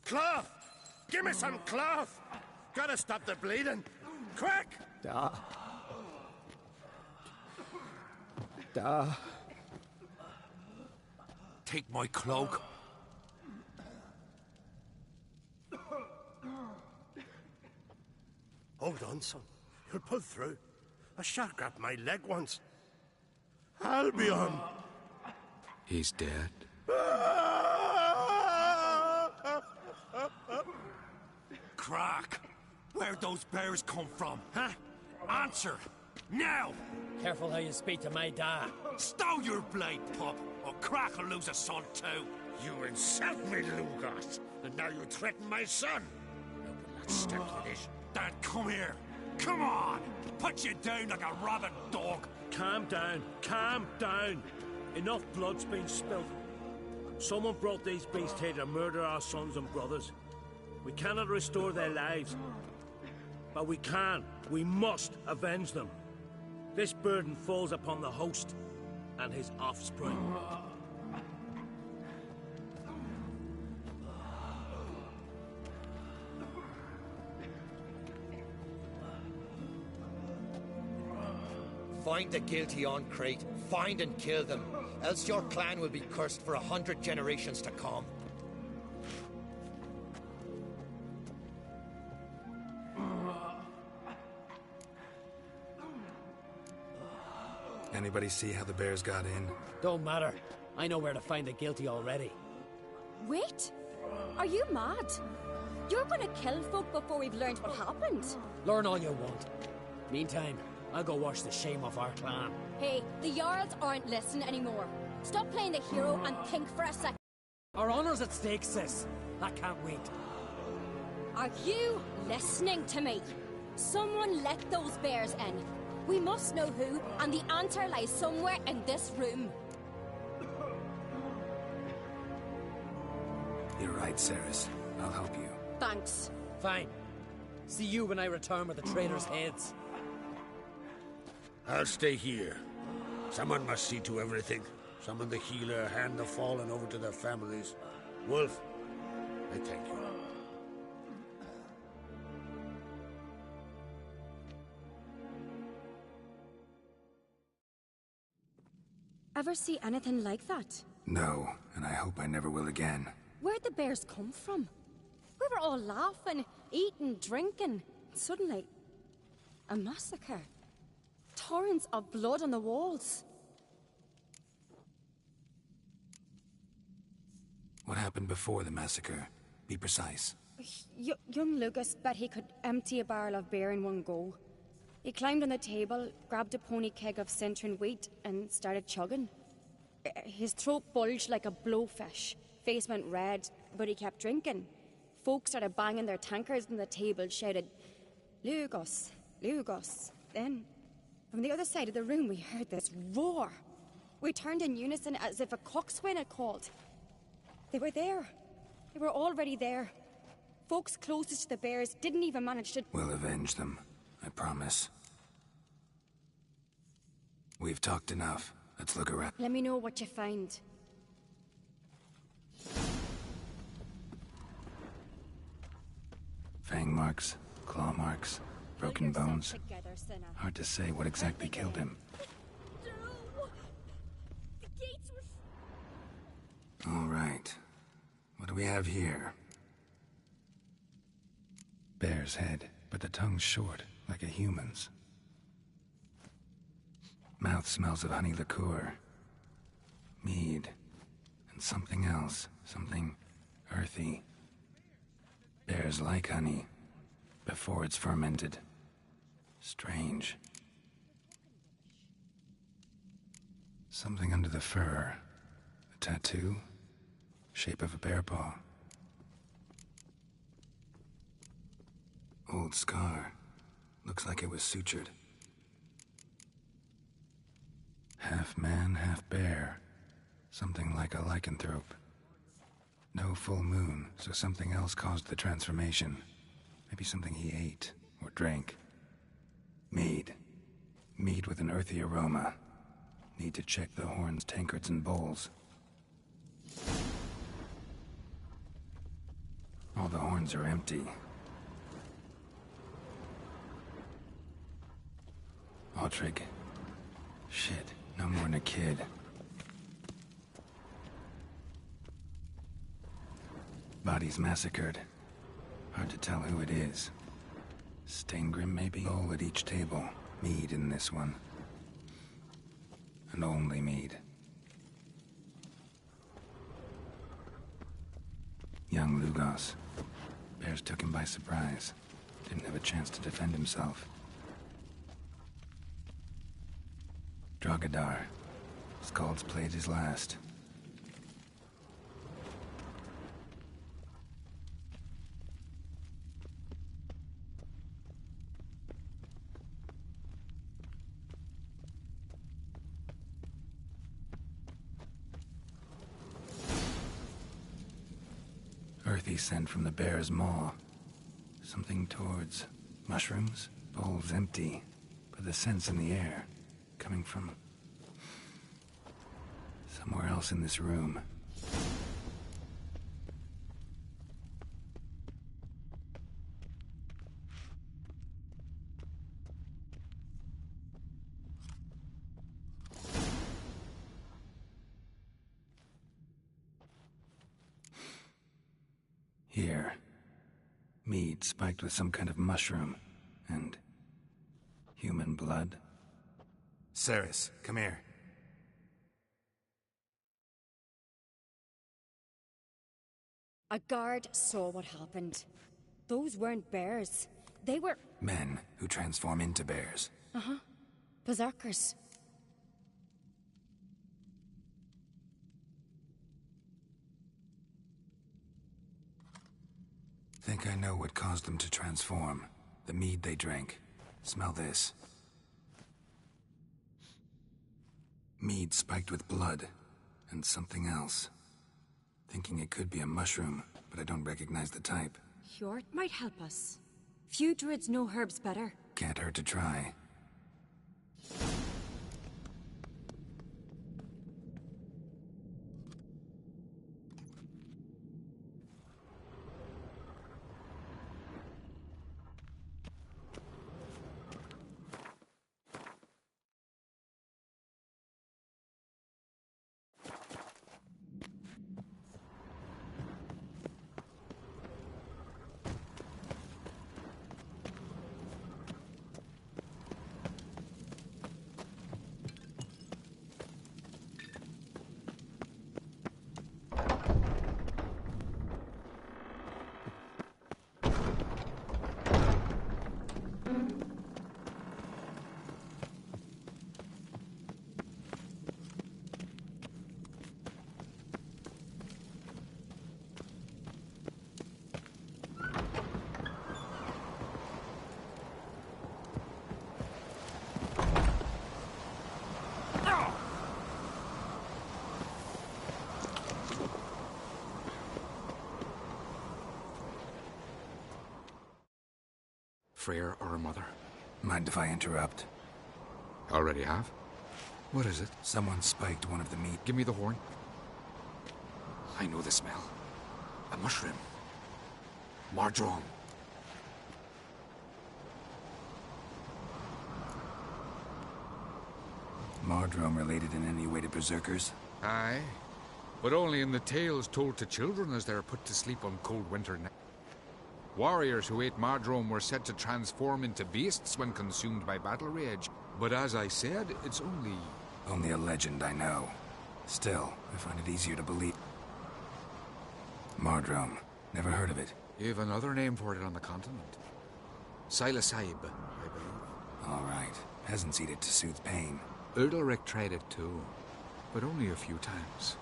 Cloth! Give me some cloth! Gotta stop the bleeding! Quick! Da. Take my cloak. Hold on, son. You'll pull through. A shark grabbed my leg once. Albion! He's dead. Crack! Where'd those bears come from, huh? Answer! Now! Careful how you speak to my dad. Stow your blade, pup, or Crack will lose a son too. You insult me, Lugos, and now you threaten my son. No, but let's stick to this. Dad, come here. Come on! Put you down like a rabid dog. Calm down. Calm down. Enough blood's been spilled. Someone brought these beasts here to murder our sons and brothers. We cannot restore their lives. But we can. We must avenge them. This burden falls upon the host and his offspring. Find the guilty on Crate. Find and kill them. Else your clan will be cursed for 100 generations to come. Anybody see how the bears got in? Don't matter. I know where to find the guilty already. Wait! Are you mad? You're gonna kill folk before we've learned what happened? Learn all you want. Meantime, I'll go wash the shame off our clan. Hey, the Jarls aren't listening anymore. Stop playing the hero and think for a second. Our honor's at stake, sis. I can't wait. Are you listening to me? Someone let those bears in. We must know who, and the answer lies somewhere in this room. You're right, Ceres. I'll help you. Thanks. Fine. See you when I return with the traitors' heads. I'll stay here. Someone must see to everything. Summon the healer, hand the fallen over to their families. Wolf, I thank you. Ever see anything like that? No, and I hope I never will again. Where'd the bears come from? We were all laughing, eating, drinking. Suddenly, a massacre. Torrents of blood on the walls. What happened before the massacre? Be precise. Young Lucas bet he could empty a barrel of beer in one go. He climbed on the table, grabbed a pony keg of centurion wheat, and started chugging. His throat bulged like a blowfish. Face went red, but he kept drinking. Folk started banging their tankards on the table, shouted, "Lugos, Lugos." Then, from the other side of the room, we heard this roar. We turned in unison as if a coxswain had called. They were there. They were already there. Folks closest to the bears didn't even manage to... We'll avenge them, I promise. We've talked enough. Let's look around. Let me know what you find. Fang marks, claw marks, broken bones. Hard to say what exactly killed him. All right. What do we have here? Bear's head, but the tongue's short, like a human's. Mouth smells of honey liqueur, mead, and something else, something earthy. Bears like honey, before it's fermented. Strange. Something under the fur. A tattoo? Shape of a bear paw. Old scar. Looks like it was sutured. Half man, half bear. Something like a lycanthrope. No full moon, so something else caused the transformation. Maybe something he ate or drank. Mead. Mead with an earthy aroma. Need to check the horns, tankards, and bowls. All the horns are empty. Autrig. Shit, no more than a kid. Bodies massacred. Hard to tell who it is. Steingrim, maybe? All at each table. Mead in this one. And only mead. Young Lugos. Bears took him by surprise. Didn't have a chance to defend himself. Drogadar. Skald's played his last. Earthy scent from the bear's maw. Something towards mushrooms. Bowl's empty, but the scent's in the air. Coming from somewhere else in this room. Here. Mead spiked with some kind of mushroom. And human blood. Ceres, come here. A guard saw what happened. Those weren't bears. They were... Men who transform into bears. Uh-huh. Berserkers. Think I know what caused them to transform. The mead they drank. Smell this. Mead spiked with blood. And something else. Thinking it could be a mushroom, but I don't recognize the type. Hjort might help us. Few druids know herbs better. Can't hurt to try. Freyr or a mother? Mind if I interrupt? Already have? What is it? Someone spiked one of the meat. Give me the horn. I know the smell. A mushroom. Mardrome. Mardrome related in any way to berserkers? Aye. But only in the tales told to children as they're put to sleep on cold winter nights. Warriors who ate Mardrome were said to transform into beasts when consumed by battle rage. But as I said, it's only... Only a legend, I know. Still, I find it easier to believe. Mardrome. Never heard of it. You've another name for it on the continent. Silasaib, I believe. All right. Peasants eat it to soothe pain. Udalric tried it too, but only a few times.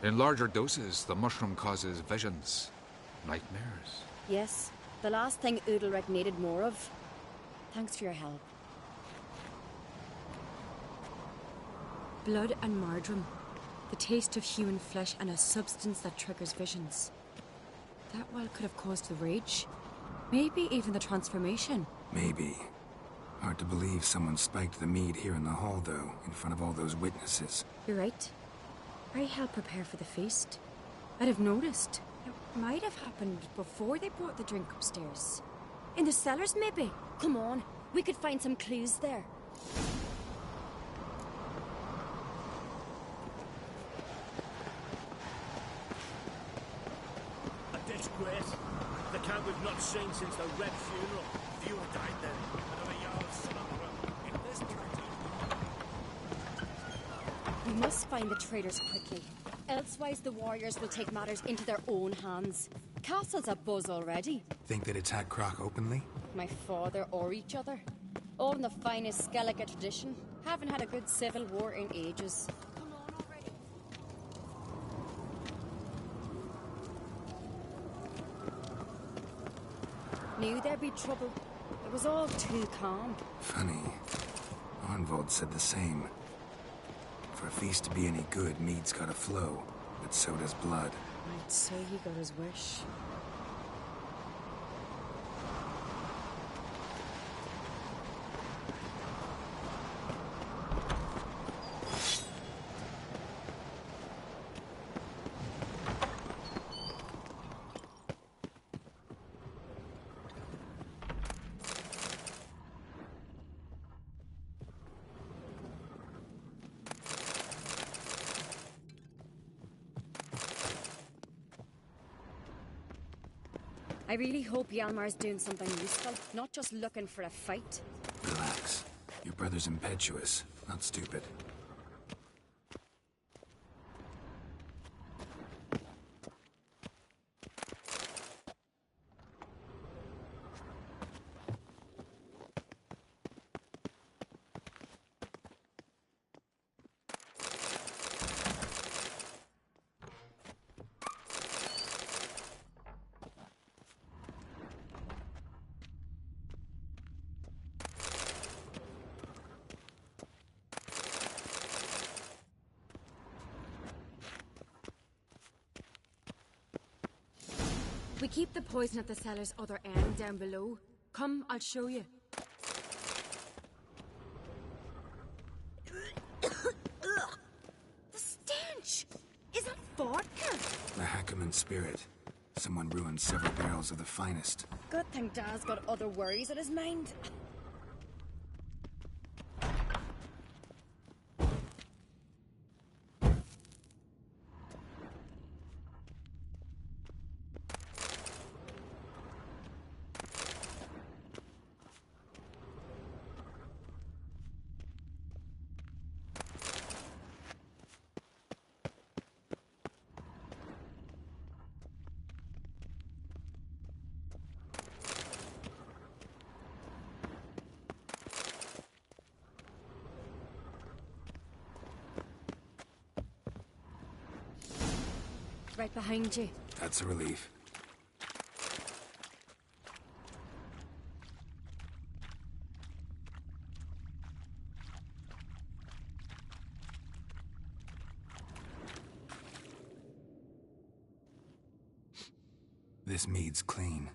In larger doses, the mushroom causes visions, nightmares. Yes, the last thing Udalric needed more of. Thanks for your help. Blood and Mardrome. The taste of human flesh and a substance that triggers visions. That well could have caused the rage. Maybe even the transformation. Maybe. Hard to believe someone spiked the mead here in the hall, though, in front of all those witnesses. You're right. I helped prepare for the feast. I'd have noticed. Might have happened before they brought the drink upstairs. In the cellars, maybe? Come on, we could find some clues there. A disgrace. The camp we've not seen since the Red funeral. Fewer died then. Another Jarl's son on the run. In this We must find the traitors quickly. Elsewise, the warriors will take matters into their own hands. Castle's abuzz already. Think they'd attack Croc openly? My father or each other. All in the finest Skellige tradition. Haven't had a good civil war in ages. Knew there'd be trouble. It was all too calm. Funny. Arnvold said the same. For a feast to be any good, mead's gotta flow, but so does blood. I'd say he got his wish. I really hope Hjalmar's doing something useful, not just looking for a fight. Relax. Your brother's impetuous, not stupid. We keep the poison at the cellar's other end down below. Come, I'll show you. The stench! Is that vodka? The Hackerman spirit. Someone ruined several barrels of the finest. Good thing Dad's got other worries on his mind. Right behind you. That's a relief. This mead's clean.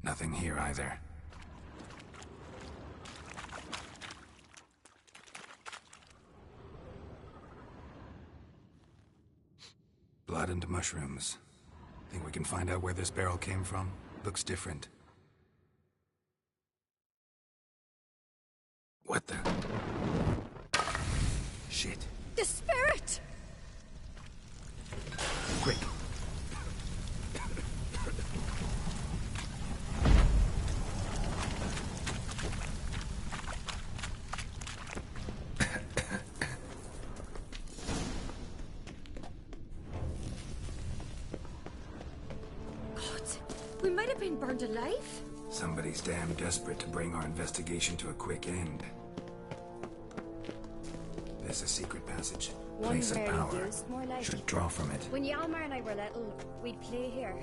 Nothing here either. Blood and mushrooms. Think we can find out where this barrel came from? Looks different. What the? Shit. The spirit! Quick. We might have been burned alive. Somebody's damn desperate to bring our investigation to a quick end. There's a secret passage. Place of power. Used, more like. Should draw from it. When Hjalmar and I were little, we'd play here.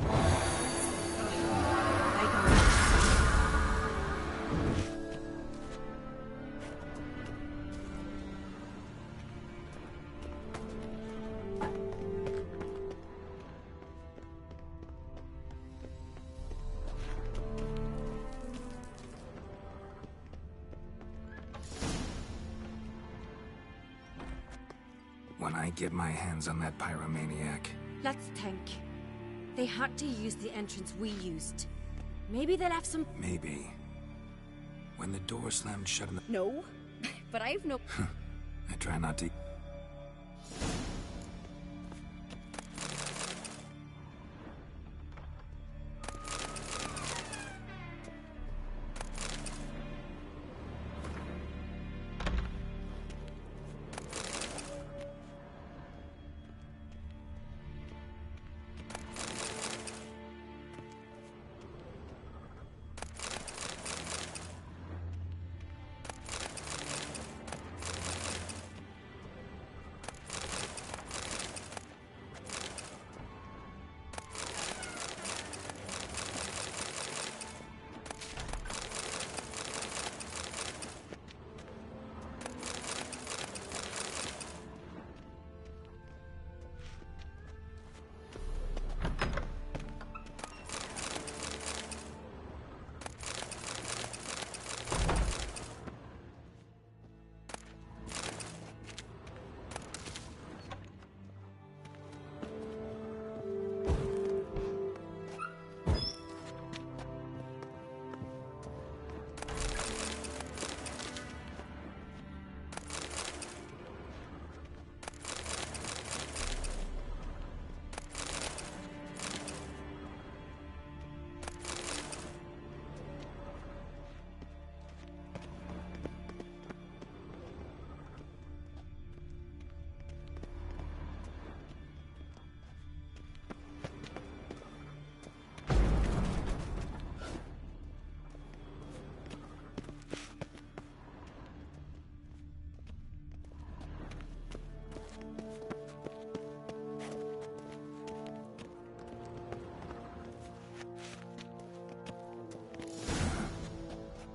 When I get my hands on that pyromaniac. Let's think. They had to use the entrance we used. Maybe they left some... Maybe. When the door slammed shut in the... No, but I've no... I try not to...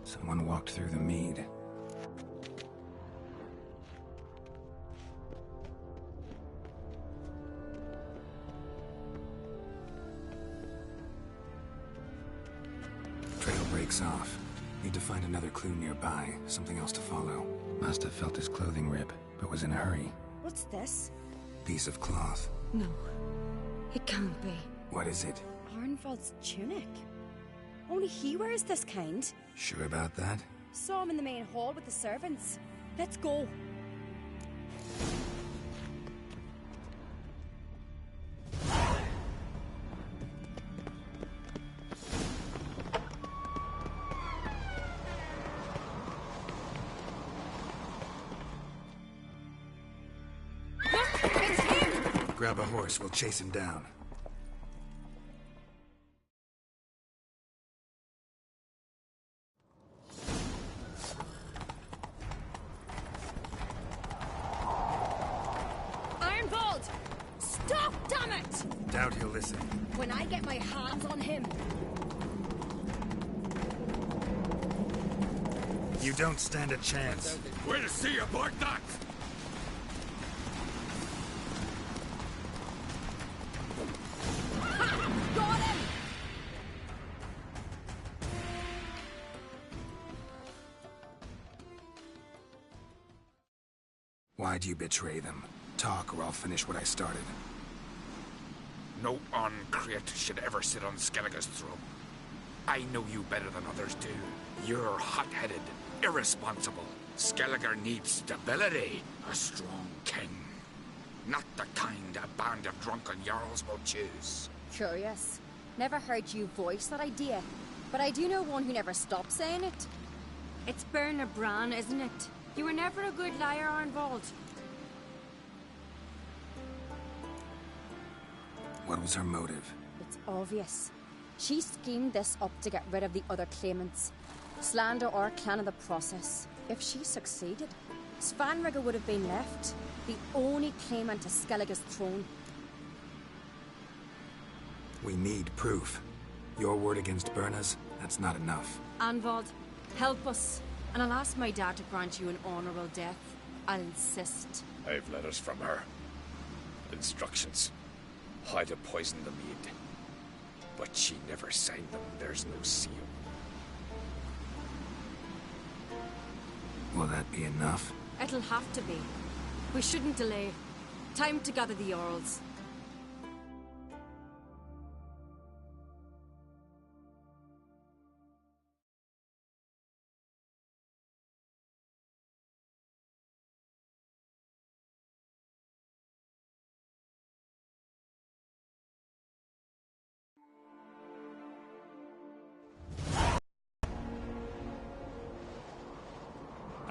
Someone walked through the mead. Trail breaks off. Need to find another clue nearby, something else to follow. Must have felt his clothing rip, but was in a hurry. What's this? Piece of cloth. No, it can't be. What is it? Arnvald's tunic. Only he wears this kind. Sure about that? Saw him in the main hall with the servants. Let's go. Grab a horse, we'll chase him down. Doubt he'll listen. When I get my hands on him. You don't stand a chance. Way to see you, boy, that! Got him! Why'd you betray them? Talk or I'll finish what I started. No Uncreate should ever sit on Skellige's throne. I know you better than others do. You're hot-headed, irresponsible. Skellige needs stability, a strong king. Not the kind a band of drunken jarls will choose. Curious. Never heard you voice that idea, but I do know one who never stops saying it. It's Berna Bran, isn't it? You were never a good liar, Arnvald. What was her motive? It's obvious. She schemed this up to get rid of the other claimants. Slander our clan in the process. If she succeeded, Svanrige would have been left, the only claimant to Skellige's throne. We need proof. Your word against Berna's, that's not enough. Arnvald, help us, and I'll ask my dad to grant you an honorable death. I'll insist. I've letters from her. Instructions. How to poison the mead. But she never signed them. There's no seal. Will that be enough? It'll have to be. We shouldn't delay. Time to gather the Jarls.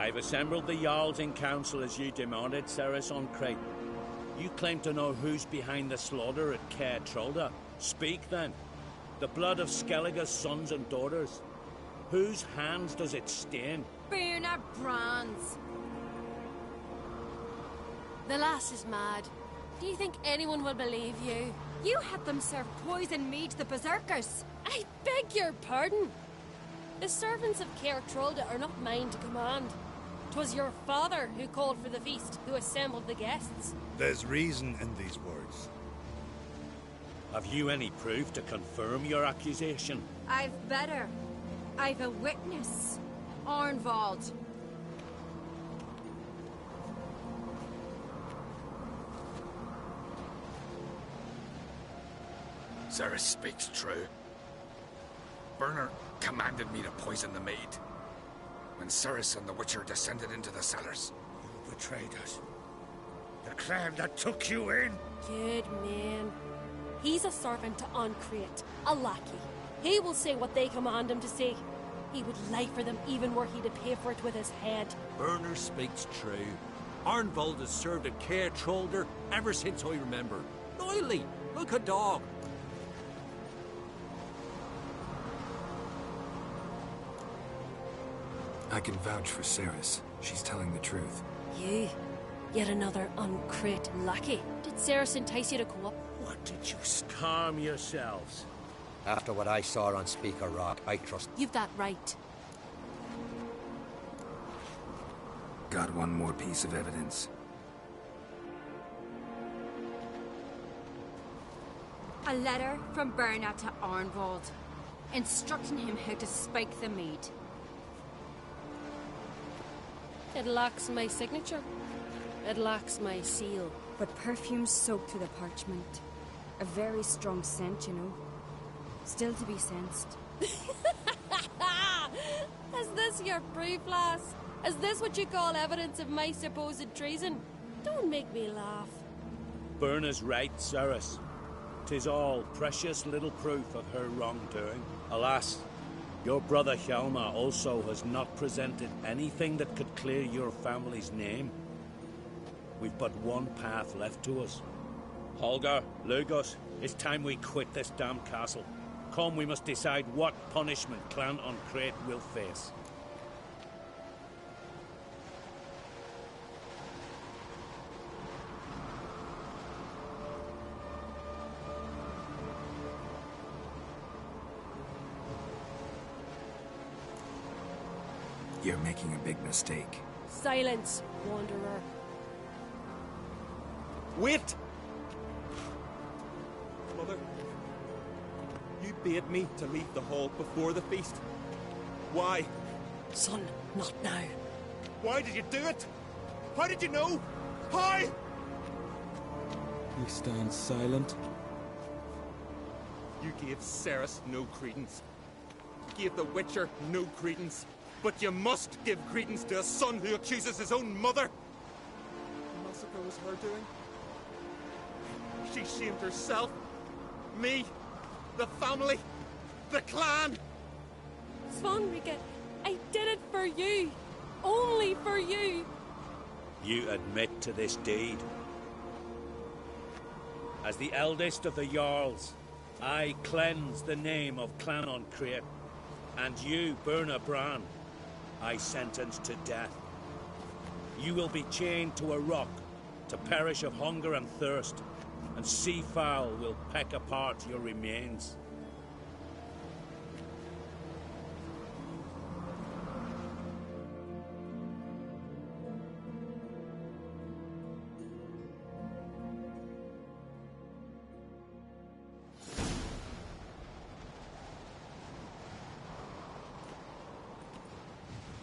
I've assembled the Jarls in council as you demanded, Seru-seruan. You claim to know who's behind the slaughter at Caer Trolda. Speak then. The blood of Skellige's sons and daughters. Whose hands does it stain? Bernard Brands. The lass is mad. Do you think anyone will believe you? You had them serve poison mead to the berserkers. I beg your pardon. The servants of Caer Trolda are not mine to command. 'Twas your father who called for the feast, who assembled the guests. There's reason in these words. Have you any proof to confirm your accusation? I've better. I've a witness. Arnvald. Ceres speaks true. Bernard commanded me to poison the maid. When Ceres and the Witcher descended into the cellars. You betrayed us. The clan that took you in. Good man. He's a servant to Ancrete, a lackey. He will say what they command him to say. He would lie for them even were he to pay for it with his head. Bernard speaks true. Arnvald has served at Caer Trolda ever since I remember. Loyally, like a dog. I can vouch for Ceres. She's telling the truth. You? Yet another Ancrete lackey. Did Ceres entice you to co-op? What did you calm yourselves? After what I saw on Speaker Rock, I trust... You've that right. Got one more piece of evidence. A letter from Bernard to Arnvald, instructing him how to spike the mead. It lacks my signature. It lacks my seal. But perfume soaked through the parchment. A very strong scent, you know. Still to be sensed. Is this your proof, lass? Is this what you call evidence of my supposed treason? Don't make me laugh. Berna's right, Ceres. 'Tis all precious little proof of her wrongdoing. Alas, your brother Hjalmar also has not presented anything that could clear your family's name. We've but one path left to us. Holger, Lugos, it's time we quit this damn castle. Come, we must decide what punishment Clan Ancrete will face. You're making a big mistake. Silence, wanderer. Wait! Mother, you bade me to leave the hall before the feast. Why? Son, not now. Why did you do it? How did you know? How? You stand silent. You gave Ceres no credence. You gave the Witcher no credence. But you must give credence to a son who accuses his own mother. The massacre was her doing. She shamed herself, me, the family, the clan. Svanrike, I did it for you. Only for you. You admit to this deed. As the eldest of the Jarls, I cleanse the name of Clan Ancrete, and you, Berna Bran, I sentence to death. You will be chained to a rock to perish of hunger and thirst, and sea fowl will peck apart your remains.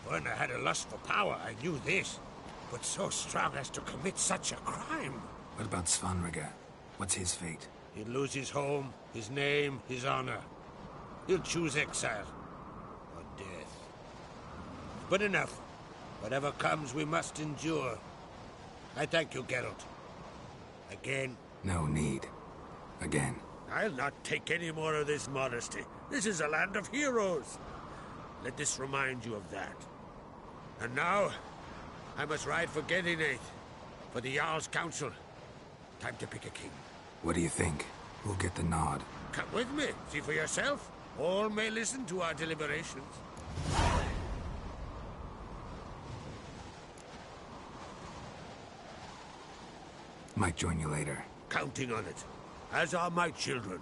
When I had a lust for power, I knew this. But so strong as to commit such a crime. What about Svanrige? What's his fate? He'll lose his home, his name, his honor. He'll choose exile. Or death. But enough. Whatever comes, we must endure. I thank you, Geralt. Again. No need. Again. I'll not take any more of this modesty. This is a land of heroes. Let this remind you of that. And now, I must ride for Gedinath, for the Jarl's Council. Time to pick a king. What do you think? Who'll get the nod? Come with me, see for yourself. All may listen to our deliberations. Might join you later. Counting on it. As are my children.